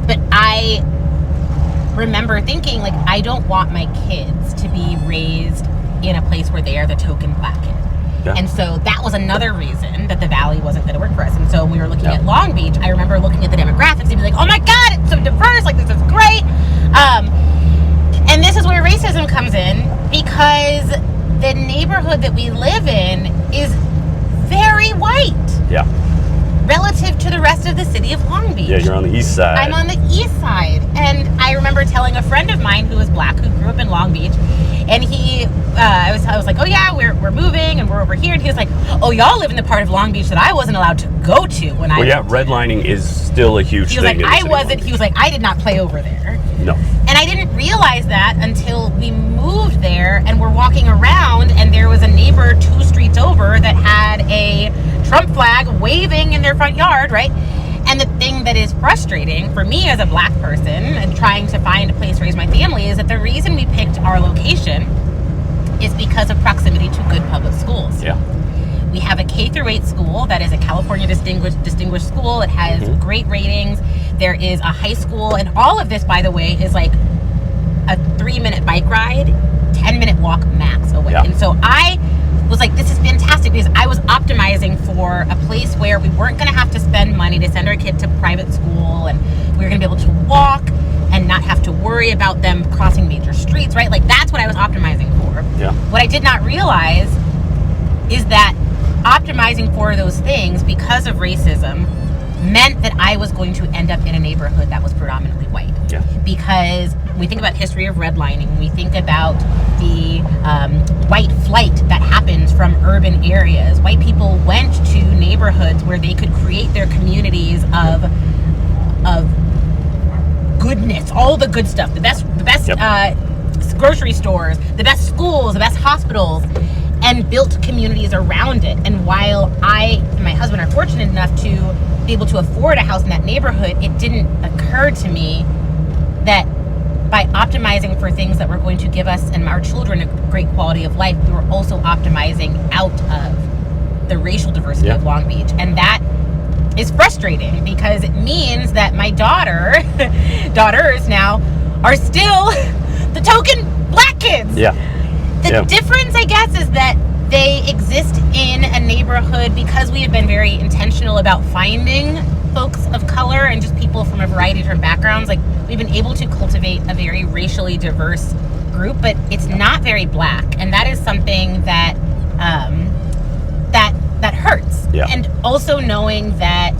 C: But I remember thinking, like, I don't want my kids to be raised in a place where they are the token black kid. And so that was another reason that the Valley wasn't going to work for us. And so when we were looking at Long Beach, I remember looking at the demographics and being like, oh my God, it's so diverse, like, this is great. And this is where racism comes in, because the neighborhood that we live in is very white. Relative to the rest of the city of Long Beach.
B: You're on the east side.
C: I'm on the east side. And I remember telling a friend of mine who was black, who grew up in Long Beach, and I was like, oh yeah, we're moving and we're over here. And he was like, oh, y'all live in the part of Long Beach that I wasn't allowed to go to when I was
B: redlining is still a huge thing.
C: He was like, I did not play over there.
B: No.
C: And I didn't realize that until we moved there and we're walking around, and there was a neighbor 2 streets over that had a Trump flag waving in their front yard, right? And the thing that is frustrating for me as a black person and trying to find a place to raise my family is that the reason we picked our location is because of proximity to good public schools. We have a K-8 school that is a California distinguished school. It has great ratings. There is a high school, and all of this, by the way, is like a 3-minute bike ride, 10-minute walk max away. And so I was like, this is fantastic, because I was optimizing for a place where we weren't going to have to spend money to send our kid to private school, and we were going to be able to walk and not have to worry about them crossing major streets, right? Like, that's what I was optimizing for. What I did not realize is that optimizing for those things because of racism meant that I was going to end up in a neighborhood that was predominantly white. Because when we think about history of redlining, when we think about the white flight that happens from urban areas, white people went to neighborhoods where they could create their communities of goodness, all the good stuff, the best grocery stores, the best schools, the best hospitals, and built communities around it. And while I and my husband are fortunate enough to be able to afford a house in that neighborhood, it didn't occur to me that by optimizing for things that were going to give us and our children a great quality of life, we were also optimizing out of the racial diversity of Long Beach. And that is frustrating because it means that my daughters now are still the token black kids. The difference, I guess, is that they exist in a neighborhood because we have been very intentional about finding folks of color and just people from a variety of different backgrounds. Like, we've been able to cultivate a very racially diverse group, but it's not very black, and that is something that that hurts. And also knowing that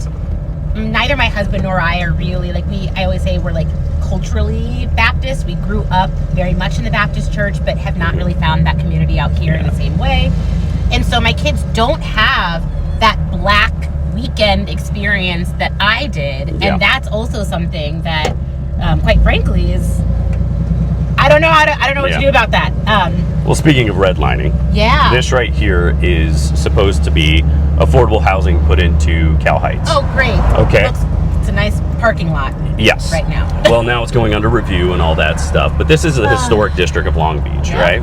C: neither my husband nor I are really like, I always say we're like culturally Baptist. We grew up very much in the Baptist church, but have not really found that community out here in the same way. And so my kids don't have that black weekend experience that I did. And that's also something that, quite frankly, is, I don't know what to do about that.
B: Well, speaking of redlining, this right here is supposed to be affordable housing put into Cal Heights.
C: Oh, great.
B: Okay.
C: It's a nice parking lot.
B: Yes.
C: Right now.
B: Well, now it's going under review and all that stuff, but this is a historic district of Long Beach, right?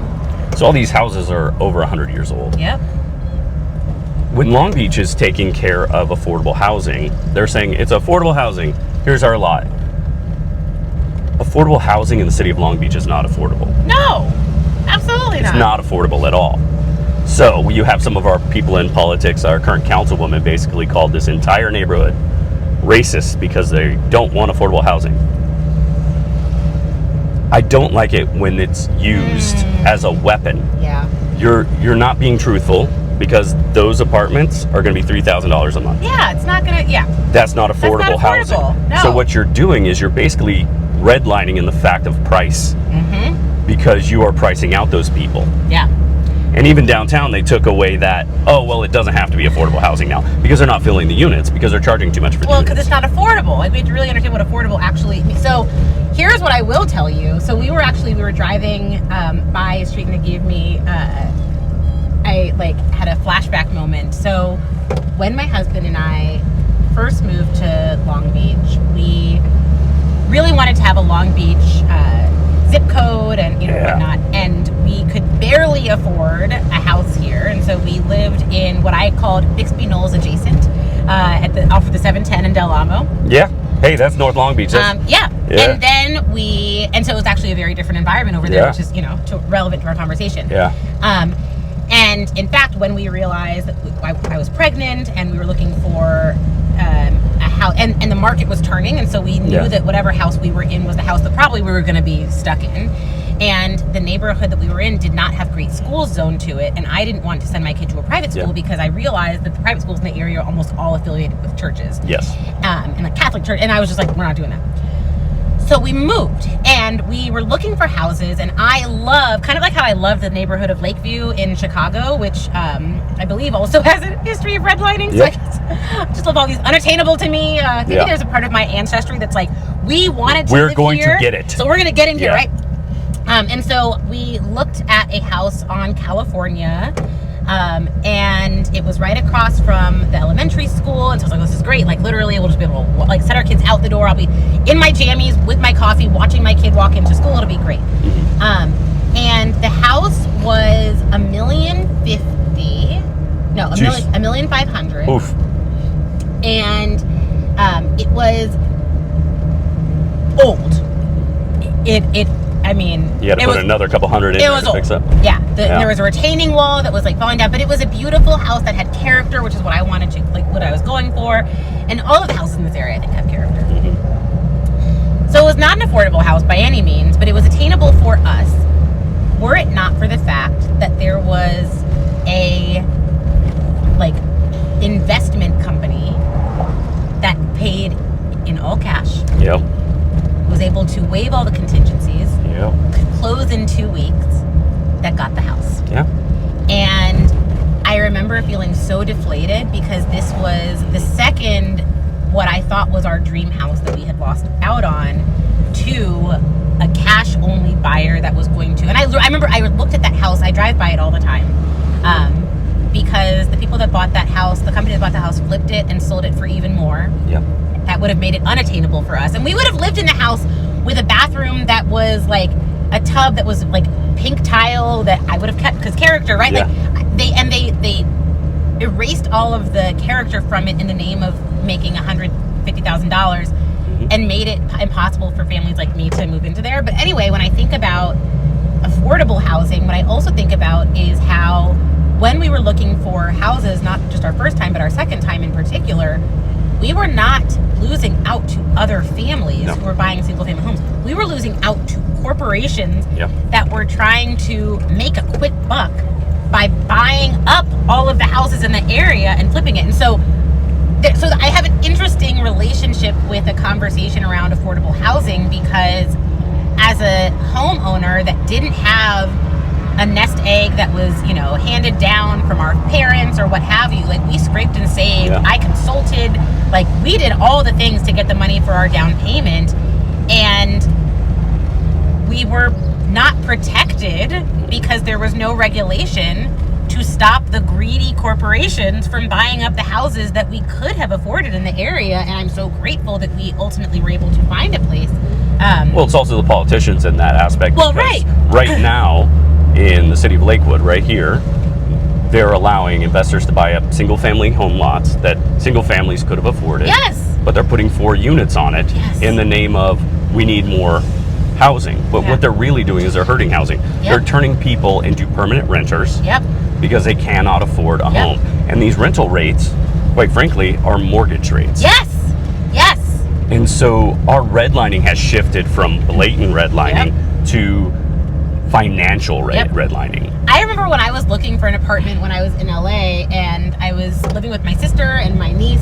B: So all these houses are over 100 years old. When Long Beach is taking care of affordable housing, they're saying it's affordable housing. Here's our lot. Affordable housing in the city of Long Beach is not affordable.
C: No, absolutely not.
B: It's not affordable at all. So you have some of our people in politics, our current councilwoman basically called this entire neighborhood racist because they don't want affordable housing. I don't like it when it's used as a weapon. You're not being truthful because those apartments are going to be $3,000 a month.
C: It's not going to,
B: That's not affordable housing.
C: No.
B: So what you're doing is you're basically redlining in the fact of price because you are pricing out those people. And even downtown, they took away that, it doesn't have to be affordable housing now because they're not filling the units because they're charging too much for the units.
C: Well, because it's not affordable. Like, we have to really understand what affordable actually means. So here's what I will tell you. So we were driving by a street and it gave me, I had a flashback moment. So when my husband and I first moved to Long Beach, we really wanted to have a Long Beach zip code and whatnot, and we could barely afford a house here, and so we lived in what I called Bixby Knolls adjacent, off of the 710 in Del Amo.
B: Hey, that's North Long Beach.
C: And then so it was actually a very different environment over there, which is relevant to our conversation. And in fact, when we realized that I was pregnant and we were looking for a house, and the market was turning, and so we knew that whatever house we were in was the house that probably we were going to be stuck in. And the neighborhood that we were in did not have great schools zoned to it, and I didn't want to send my kid to a private school because I realized that the private schools in the area are almost all affiliated with churches. And a Catholic church, and I was just like, we're not doing that. So we moved, and we were looking for houses, and I love, kind of like how I love the neighborhood of Lakeview in Chicago, which I believe also has a history of redlining. So I just love all these unattainable to me. Maybe there's a part of my ancestry that's like, we wanted to live here. We're going to get it. So we're going to get in here, right? And so we looked at a house on California, and it was right across from the elementary school, and so I was like, this is great. Like, literally, we'll just be able to set our kids out the door. I'll be in my jammies with my coffee, watching my kid walk into school. It'll be great. And the house was $1,050,000.
B: Oof.
C: And it was old.
B: You had to put another couple hundred in there to fix up.
C: There was a retaining wall that was falling down, but it was a beautiful house that had character, which is what I wanted to, what I was going for. And all of the houses in this area, I think, have character. So it was not an affordable house by any means, but it was attainable for us, were it not for the fact that there was a investment company that paid in all cash. Was able to waive all the contingencies, close in 2 weeks, that got the house. And I remember feeling so deflated because this was the second, what I thought was our dream house that we had lost out on, to a cash only buyer that was going to, and I remember I looked at that house, I drive by it all the time, because the people that bought that house, the company that bought the house, flipped it and sold it for even more.
B: Yep.
C: That would have made it unattainable for us, and we would have lived in a house with a bathroom that was like a tub that was like pink tile that I would have kept because character, right?
B: Yeah.
C: Like they erased all of the character from it in the name of making $150,000 and made it impossible for families like me to move into there. But anyway, when I think about affordable housing, what I also think about is how when we were looking for houses, not just our first time, but our second time in particular, we were not losing out to other families who were buying single-family homes. We were losing out to corporations that were trying to make a quick buck by buying up all of the houses in the area and flipping it. And so I have an interesting relationship with a conversation around affordable housing, because as a homeowner that didn't have a nest egg that was, handed down from our parents or what have you, like we scraped and saved, I consulted, like we did all the things to get the money for our down payment, and we were not protected because there was no regulation to stop the greedy corporations from buying up the houses that we could have afforded in the area. And I'm so grateful that we ultimately were able to find a place.
B: Well, it's also the politicians in that aspect.
C: Well,
B: right now in the city of Lakewood, right here, they're allowing investors to buy up single-family home lots that single families could have afforded.
C: Yes.
B: But they're putting 4 units on it in the name of we need more housing. But what they're really doing is they're hurting housing. They're turning people into permanent renters because they cannot afford a home. And these rental rates, quite frankly, are mortgage rates.
C: Yes.
B: And so our redlining has shifted from blatant redlining to financial redlining.
C: I remember when I was looking for an apartment when I was in LA, and I was living with my sister and my niece,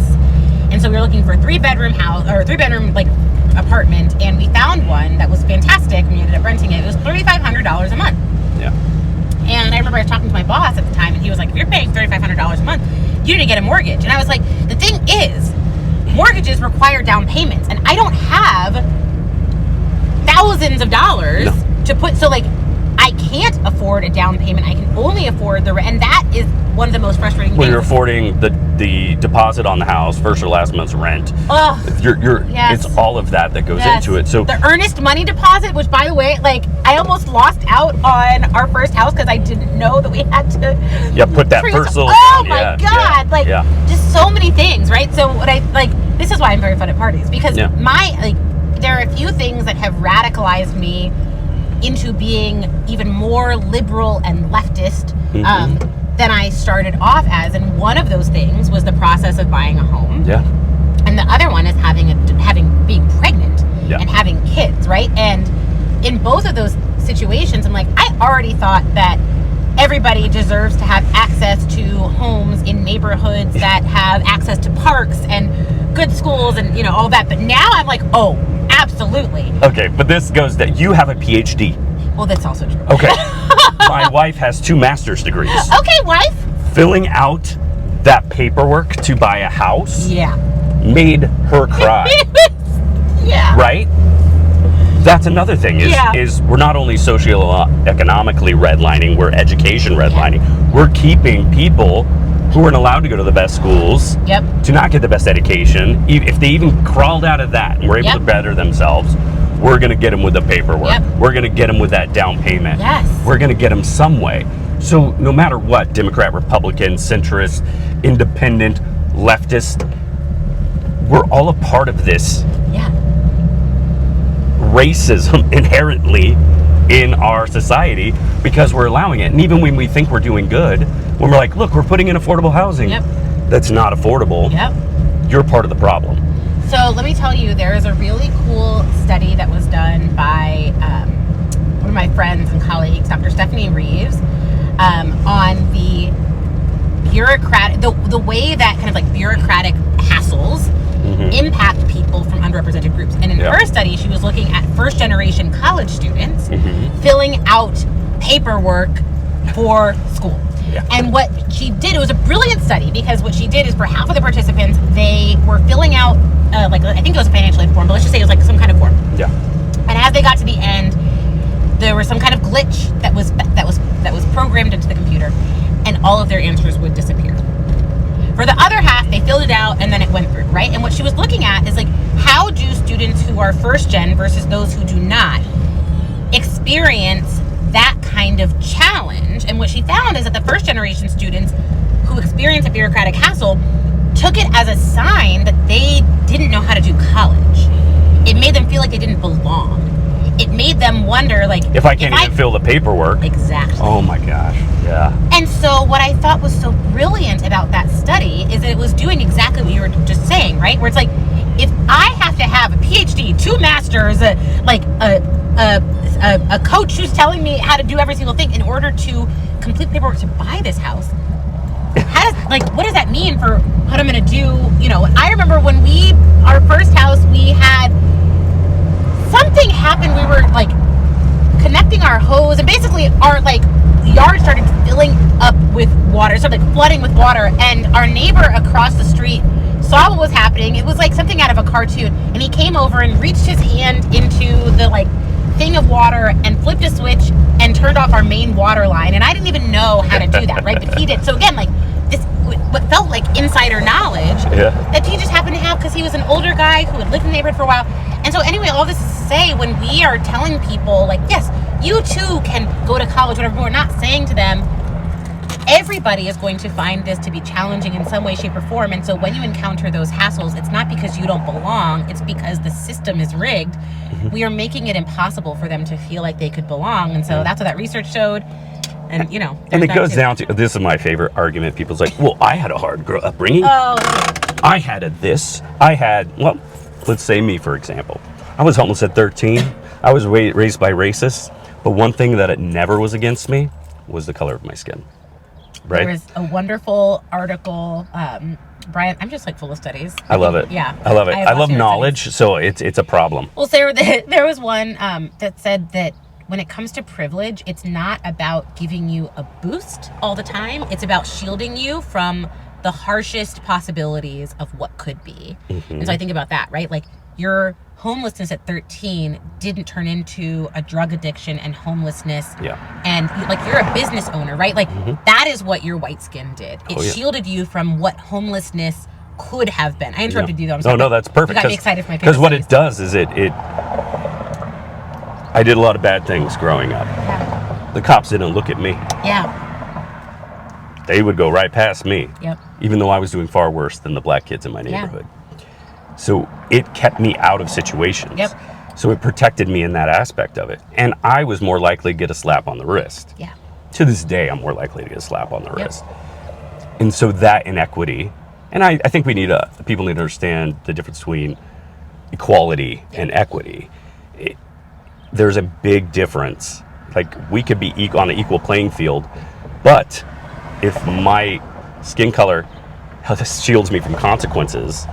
C: and so we were looking for a 3-bedroom house, or a 3-bedroom like apartment, and we found one that was fantastic. We ended up renting it. It was $3,500 a month.
B: Yeah.
C: And I remember I was talking to my boss at the time, and he was like, if you're paying $3,500 a month, you need to get a mortgage. And I was like, the thing is, mortgages require down payments, and I don't have thousands of dollars to put, so like I can't afford a down payment. I can only afford the rent, and that is one of the most frustrating things.
B: Well, you're affording the deposit on the house, first or last month's rent. It's all of that goes into it. So
C: the earnest money deposit, which by the way, like I almost lost out on our first house because I didn't know that we had to
B: put that personal
C: just so many things, right? So what I like, this is why I'm very fun at parties, because there are a few things that have radicalized me into being even more liberal and leftist than I started off as, and one of those things was the process of buying a home. And the other one is being pregnant and having kids, right? And in both of those situations, I'm like, I already thought that everybody deserves to have access to homes in neighborhoods that have access to parks and good schools and all that. But now I'm like, oh, absolutely.
B: Okay, but this goes that you have a PhD.
C: Well, that's also true.
B: Okay. My wife has 2 master's degrees.
C: Okay, wife.
B: Filling out that paperwork to buy a house made her cry. Right? That's another thing is we're not only socioeconomically redlining, we're education redlining. We're keeping people who weren't allowed to go to the best schools to not get the best education. If they even crawled out of that and were able to better themselves, we're going to get them with the paperwork. We're going to get them with that down payment. We're going to get them some way. So no matter what, Democrat, Republican, centrist, independent, leftist, we're all a part of this racism inherently in our society because we're allowing it. And even when we think we're doing good, when we're like, look, we're putting in affordable housing that's not affordable, you're part of the problem.
C: So let me tell you, there is a really cool study that was done by one of my friends and colleagues, Dr. Stephanie Reeves, on the bureaucratic, the way that kind of like bureaucratic hassles impact people from underrepresented groups. And in her study, she was looking at first-generation college students filling out paperwork for school. And what she did, it was a brilliant study, because what she did is for half of the participants, they were filling out, I think it was a financial aid form, but let's just say it was like some kind of form. And as they got to the end, there was some kind of glitch that was programmed into the computer, and all of their answers would disappear. For the other half, they filled it out and then it went through, right? And what she was looking at is like, how do students who are first gen versus those who do not experience that kind of challenge? And what she found is that the first generation students who experience a bureaucratic hassle took it as a sign that they didn't know how to do college. It made them feel like they didn't belong. It made them wonder, like,
B: if I can't even fill the paperwork.
C: Exactly.
B: Oh my gosh. Yeah.
C: And so what I thought was so brilliant about that study is that it was doing exactly what you were just saying, right? Where it's like, if I have to have a PhD, 2 masters, a coach who's telling me how to do every single thing in order to complete paperwork to buy this house, what does that mean for what I'm going to do? You know, I remember when our first house, we had something happened. We were like connecting our hose, and basically our yard started filling up with water, started flooding with water, and our neighbor across the street saw what was happening. It was like something out of a cartoon, and he came over and reached his hand into the thing of water and flipped a switch and turned off our main water line. And I didn't even know how to do that, right? But he did. So again, this what felt like insider knowledge that he just happened to have because he was an older guy who had lived in the neighborhood for a while. And so anyway, all this is to say, when we are telling people yes, you too can go to college, whatever, we're not saying to them, everybody is going to find this to be challenging in some way, shape, or form. And so when you encounter those hassles, it's not because you don't belong, it's because the system is rigged. Mm-hmm. We are making it impossible for them to feel like they could belong. And so that's what that research showed. And,
B: and it goes down to, this is my favorite argument. People's like, well, I had a hard upbringing.
C: Oh,
B: I had let's say me, for example. I was homeless at 13. I was raised by racists. But one thing that it never was against me was the color of my skin. Right?
C: There was a wonderful article, Brian, I'm just full of studies.
B: I love it.
C: Yeah.
B: I love it. I love knowledge, so it's a problem.
C: Well, Sarah, there was one that said that when it comes to privilege, it's not about giving you a boost all the time. It's about shielding you from the harshest possibilities of what could be. Mm-hmm. And so I think about that, right? Your homelessness at 13 didn't turn into a drug addiction and homelessness.
B: Yeah.
C: And you're a business owner, right? That is what your white skin did. It shielded you from what homelessness could have been. I interrupted you though. I'm sorry.
B: No, that's perfect.
C: You got me excited for my
B: because what it does is I did a lot of bad things growing up.
C: Yeah.
B: The cops didn't look at me.
C: Yeah.
B: They would go right past me.
C: Yep.
B: Even though I was doing far worse than the black kids in my neighborhood. Yeah. So it kept me out of situations.
C: Yep.
B: So it protected me in that aspect of it. And I was more likely to get a slap on the wrist.
C: Yeah.
B: To this day, I'm more likely to get a slap on the wrist. And so that inequity, and I think people need to understand the difference between equality and equity. There's a big difference. We could be on an equal playing field, but if my skin color shields me from consequences,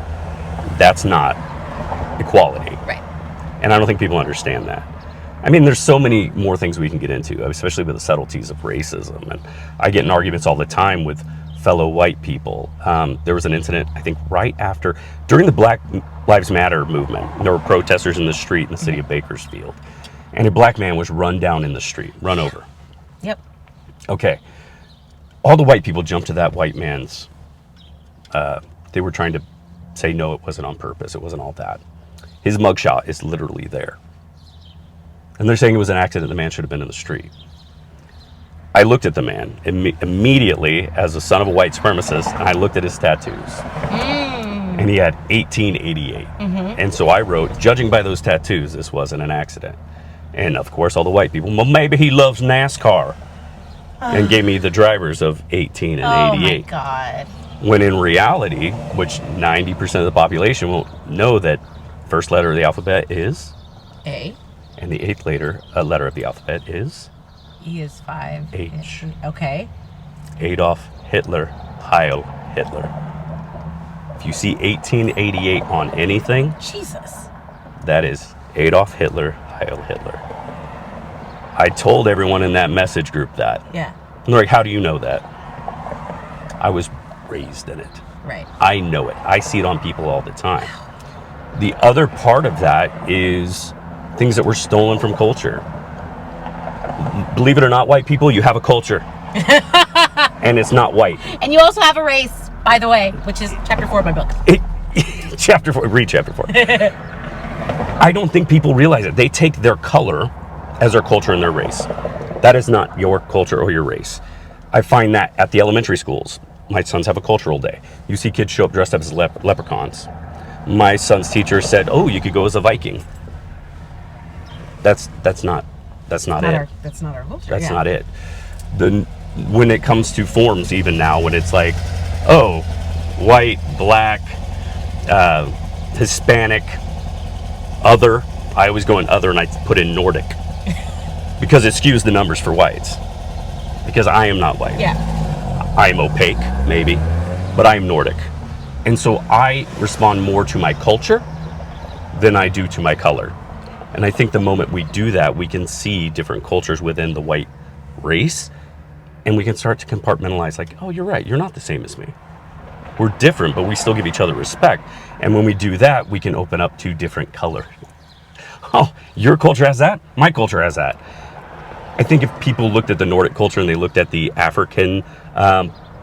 B: that's not equality.
C: Right.
B: And I don't think people understand that. I mean, there's so many more things we can get into, especially with the subtleties of racism. And I get in arguments all the time with fellow white people. There was an incident, I think, during the Black Lives Matter movement. There were protesters in the street in the city of Bakersfield. And a black man was run down in the street, run over.
C: Yep.
B: Okay. All the white people jumped to that white man's, they were trying to say, no, it wasn't on purpose. It wasn't all that. His mugshot is literally there. And they're saying it was an accident. The man should have been in the street. I looked at the man immediately as a son of a white supremacist, and I looked at his tattoos. And he had 1888. Mm-hmm. And so I wrote, judging by those tattoos, this wasn't an accident. And of course, all the white people, well, maybe he loves NASCAR. And gave me the drivers of 18 and 88.
C: Oh my God.
B: When in reality, which 90% of the population won't know, that first letter of the alphabet is
C: A.
B: And the eighth letter of the alphabet is
C: E is 5.
B: H.
C: Okay.
B: Adolf Hitler, Heil Hitler. If you see 1888 on anything,
C: Jesus,
B: that is Adolf Hitler, Heil Hitler. I told everyone in that message group that.
C: Yeah.
B: And they're like, how do you know that? I was raised in it.
C: Right.
B: I know it. I see it on people all the time. The other part of that is things that were stolen from culture. Believe it or not, white people, you have a culture. And it's not white.
C: And you also have a race, by the way, which is chapter 4 of my book.
B: Chapter 4, read chapter 4. I don't think people realize it. They take their color as their culture and their race. That is not your culture or your race. I find that at the elementary schools. My sons have a cultural day. You see kids show up dressed up as leprechauns. My son's teacher said, "Oh, you could go as a Viking." That's not it.
C: That's not our culture.
B: That's not it. When it comes to forms, even now, when it's like, oh, white, black, Hispanic, other. I always go in other and I put in Nordic because it skews the numbers for whites. Because I am not white.
C: Yeah.
B: I am opaque, maybe, but I am Nordic. And so I respond more to my culture than I do to my color. And I think the moment we do that, we can see different cultures within the white race, and we can start to compartmentalize like, oh, you're right, you're not the same as me. We're different, but we still give each other respect. And when we do that, we can open up to different color. Oh, your culture has that, my culture has that. I think if people looked at the Nordic culture and they looked at the African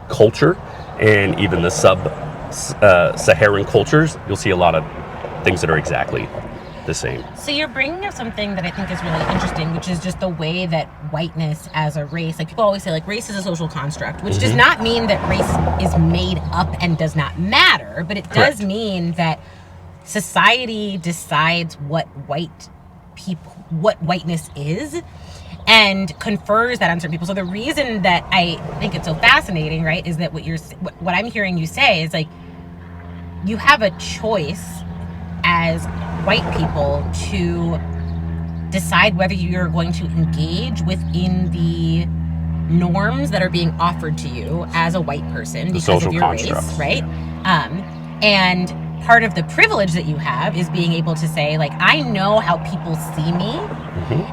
B: culture and even the sub-Saharan cultures, you'll see a lot of things that are exactly the same.
C: So you're bringing up something that I think is really interesting, which is just the way that whiteness as a race, like people always say, like race is a social construct, which does not mean that race is made up and does not matter, but it does
B: Correct.
C: mean that society decides what whiteness is and confers that on certain people. So the reason that I think it's so fascinating, right, is that what I'm hearing you say is like, you have a choice as white people to decide whether you're going to engage within the norms that are being offered to you as a white person because of your race, right? And part of the privilege that you have is being able to say, like, I know how people see me,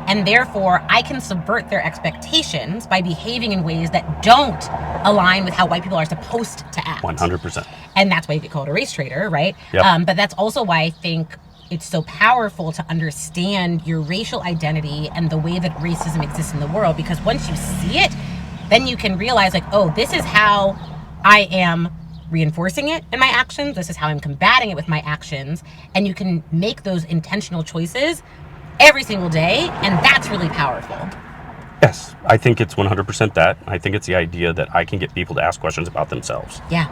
C: and therefore I can subvert their expectations by behaving in ways that don't align with how white people are supposed to act.
B: 100%.
C: And that's why you get called a race traitor, right?
B: Yep.
C: But that's also why I think it's so powerful to understand your racial identity and the way that racism exists in the world, because once you see it, then you can realize, like, oh, this is how I am reinforcing it in my actions. This is how I'm combating it with my actions. And you can make those intentional choices every single day. And that's really powerful.
B: Yes, I think it's 100% that. I think it's the idea that I can get people to ask questions about themselves.
C: Yeah.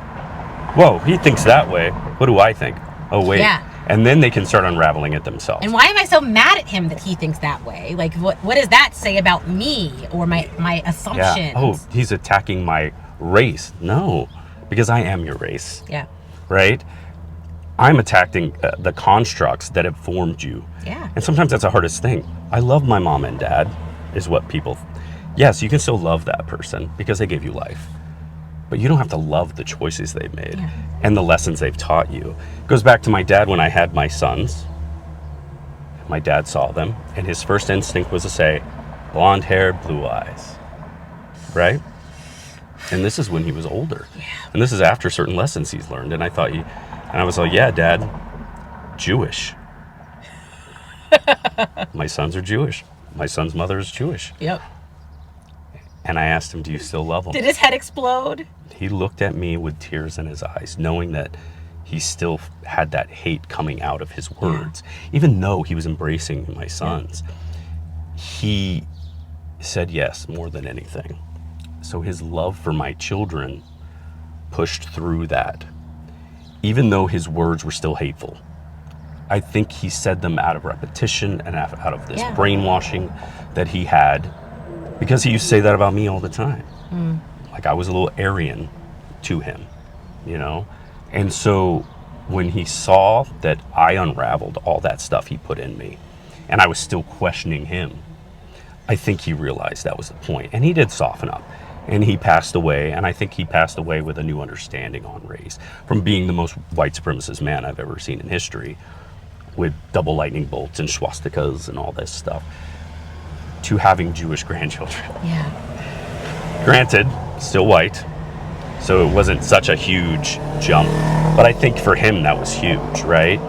B: Whoa, he thinks that way. What do I think? Oh, wait.
C: Yeah.
B: And then they can start unraveling it themselves.
C: And why am I so mad at him that he thinks that way? Like, what does that say about me or my assumptions?
B: Yeah. Oh, he's attacking my race. No, because I am your race.
C: Yeah.
B: Right? I'm attacking the constructs that have formed you.
C: Yeah.
B: And sometimes that's the hardest thing. I love my mom and dad, is what people... Yes, you can still love that person because they gave you life. But you don't have to love the choices they've made and the lessons they've taught you. It goes back to my dad when I had my sons. My dad saw them, and his first instinct was to say, blonde hair, blue eyes. Right? And this is when he was older. Yeah. And this is after certain lessons he's learned. And I was like, yeah, Dad, Jewish. My sons are Jewish. My son's mother is Jewish.
C: Yep.
B: And I asked him, do you still love him?
C: Did his head explode?
B: He looked at me with tears in his eyes, knowing that he still had that hate coming out of his words. Even though he was embracing my sons, he said yes more than anything. So his love for my children pushed through that, even though his words were still hateful. I think he said them out of repetition and out of this brainwashing that he had, because he used to say that about me all the time. Like I was a little Aryan to him, you know? And so when he saw that I unraveled all that stuff he put in me, and I was still questioning him, I think he realized that was the point. And he did soften up. And he passed away, and I think he passed away with a new understanding on race, from being the most white supremacist man I've ever seen in history, with double lightning bolts and swastikas and all this stuff, to having Jewish grandchildren.
C: Yeah.
B: Granted, still white, so it wasn't such a huge jump, but I think for him that was huge, right?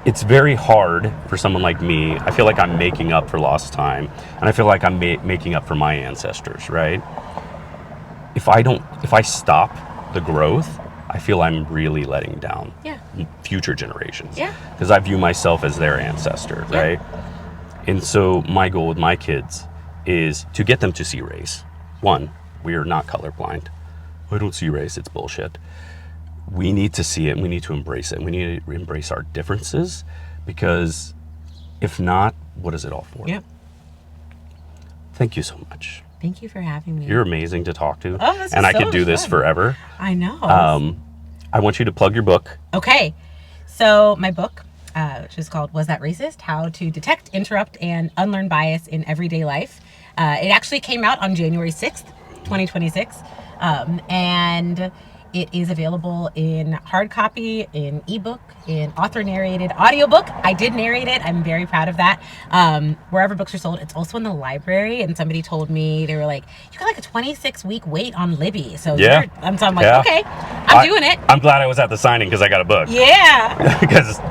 B: it's very hard for someone like me. I feel like I'm making up for lost time, and I feel like I'm making up for my ancestors, right? If I stop the growth, I feel I'm really letting down future generations.
C: Yeah.
B: Because I view myself as their ancestor, right? And so my goal with my kids is to get them to see race. One, we are not colorblind. I don't see race, it's bullshit. We need to see it, and we need to embrace it. And we need to embrace our differences, because if not, what is it all for?
C: Yep.
B: Thank you so much.
C: Thank you for having me.
B: You're amazing to talk to.
C: Oh, this
B: and
C: is
B: I
C: so
B: could do this
C: fun.
B: forever.
C: I know.
B: I want you to plug your book.
C: Okay. So my book, which is called Was That Racist? How to Detect, Interrupt, and Unlearn Bias in Everyday Life. It actually came out on January 6th, 2026. And it is available in hard copy, in ebook, in author-narrated audiobook. I did narrate it. I'm very proud of that. Wherever books are sold, it's also in the library. And somebody told me, they were like, you got like a 26-week wait on Libby. So,
B: Yeah.
C: so I'm like, okay, I'm doing it.
B: I'm glad I was at the signing because I got a book.
C: Yeah.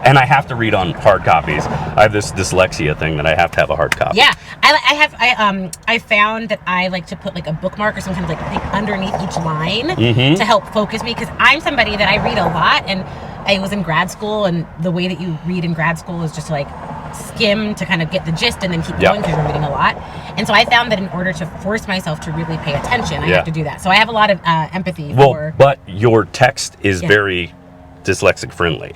B: And I have to read on hard copies. I have this dyslexia thing that I have to have a hard copy.
C: Yeah, I found that I like to put like a bookmark or sometimes like underneath each line to help focus me, because I'm somebody that I read a lot, and I was in grad school, and the way that you read in grad school is just like skim to kind of get the gist and then keep going because you're reading a lot. And so I found that in order to force myself to really pay attention, I have to do that. So I have a lot of empathy for.
B: But your text is very dyslexic friendly.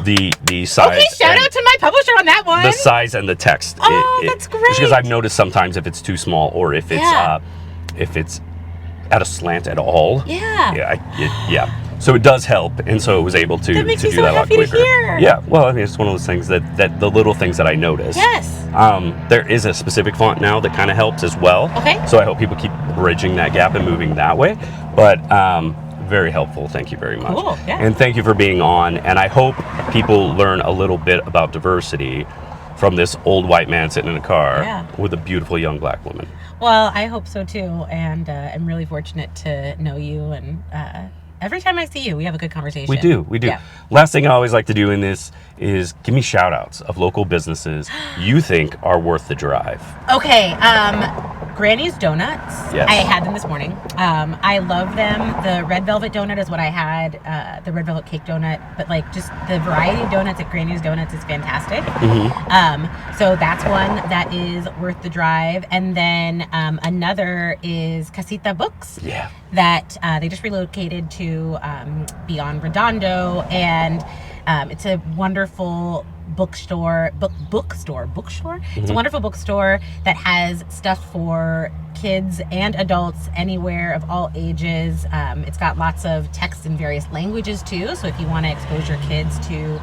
B: The size.
C: Okay, shout out to my publisher on that one.
B: The size and the text.
C: Oh, that's great.
B: Just because I've noticed sometimes if it's too small, or if it's at a slant at all.
C: Yeah.
B: So it does help, and so it was able to do
C: makes me so
B: that a lot
C: happy to
B: quicker.
C: hear.
B: Yeah. Well, I mean, it's one of those things that the little things that I notice.
C: Yes.
B: There is a specific font now that kind of helps as well.
C: Okay.
B: So I hope people keep bridging that gap and moving that way. But very helpful. Thank you very much.
C: Cool. Yeah.
B: And thank you for being on. And I hope people learn a little bit about diversity from this old white man sitting in a car with a beautiful young black woman.
C: Well, I hope so too. And I'm really fortunate to know you. And every time I see you, we have a good conversation.
B: We do.
C: Yeah.
B: Last thing I always like to do in this is give me shout outs of local businesses you think are worth the drive.
C: Okay. Granny's Donuts.
B: Yes.
C: I had them this morning. I love them. The red velvet donut is what I had. The red velvet cake donut, but like just the variety of donuts at Granny's Donuts is fantastic. So that's one that is worth the drive. And then another is Casita Books.
B: Yeah.
C: That they just relocated to Beyond Redondo, and it's a wonderful bookstore. It's a wonderful bookstore that has stuff for kids and adults anywhere of all ages. It's got lots of text in various languages too, so if you want to expose your kids to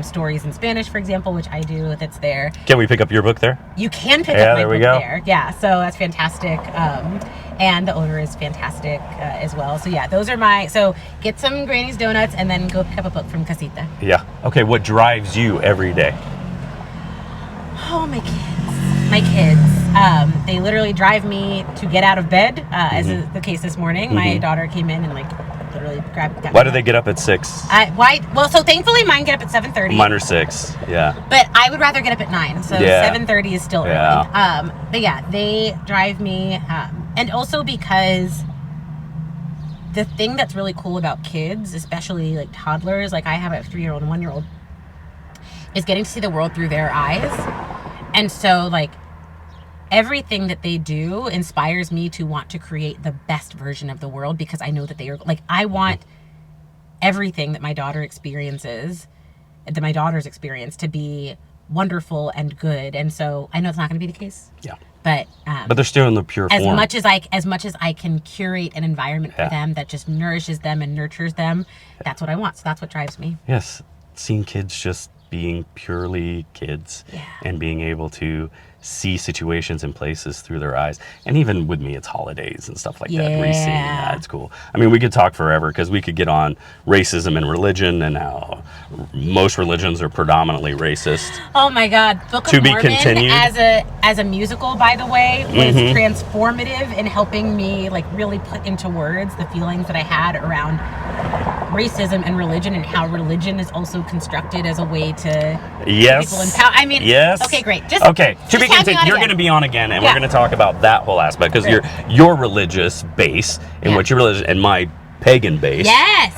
C: stories in Spanish, for example, which I do, that's there.
B: Can we pick up your book there?
C: You can pick up my
B: there we
C: book
B: go.
C: there. Yeah, so that's fantastic. And the owner is fantastic as well. So yeah, those are so get some Granny's Donuts and then go pick up a book from Casita.
B: Yeah. Okay, what drives you every day?
C: Oh, my kids. They literally drive me to get out of bed, as is the case this morning. My daughter came in and literally grabbed.
B: Why do they get up at 6?
C: Well, so thankfully mine get up at 7:30.
B: Mine are 6. Yeah.
C: But I would rather get up at 9, so 7:30 is still early. But yeah, they drive me, and also because the thing that's really cool about kids, especially like toddlers, like I have a 3-year-old and 1-year-old, is getting to see the world through their eyes. And so like everything that they do inspires me to want to create the best version of the world, because I know that they are like, I want everything that my daughter experiences, that my daughters experience, to be wonderful and good. And so I know it's not going to be the case.
B: Yeah.
C: But
B: they're still in the pure form.
C: As much as I can curate an environment for them that just nourishes them and nurtures them, that's what I want. So that's what drives me.
B: Yes. Seeing kids just being purely kids and being able to see situations and places through their eyes. And even with me, it's holidays and stuff like that. Re-seeing that, it's cool. I mean, we could talk forever because we could get on racism and religion and how most religions are predominantly racist.
C: Oh my God. Book of Mormon as a musical, by the way, was transformative in helping me like really put into words the feelings that I had around racism and religion, and how religion is also constructed as a way to
B: Yes.
C: people empower. I mean,
B: yes.
C: Okay, great.
B: Okay. To be
C: just have me
B: continued.
C: on
B: You're
C: again.
B: going to be on again, and
C: Yeah.
B: we're going to talk about that whole aspect because your religious base and
C: Yeah.
B: what your religion and my pagan base
C: Yes.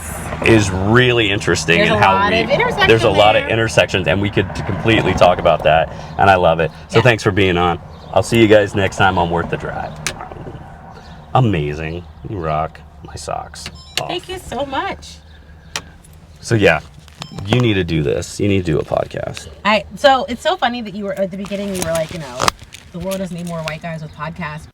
B: is really interesting.
C: There's
B: and
C: a
B: how
C: lot of intersection
B: there's a lot of
C: there.
B: intersections, and we could completely talk about that, and I love it. So
C: Yeah.
B: thanks for being on. I'll see you guys next time on Worth the Drive. Amazing. You rock. My socks off.
C: Thank you so much.
B: So yeah, you need to do this. You need to do a podcast.
C: So it's so funny that you were at the beginning. You were like, the world doesn't need more white guys with podcasts.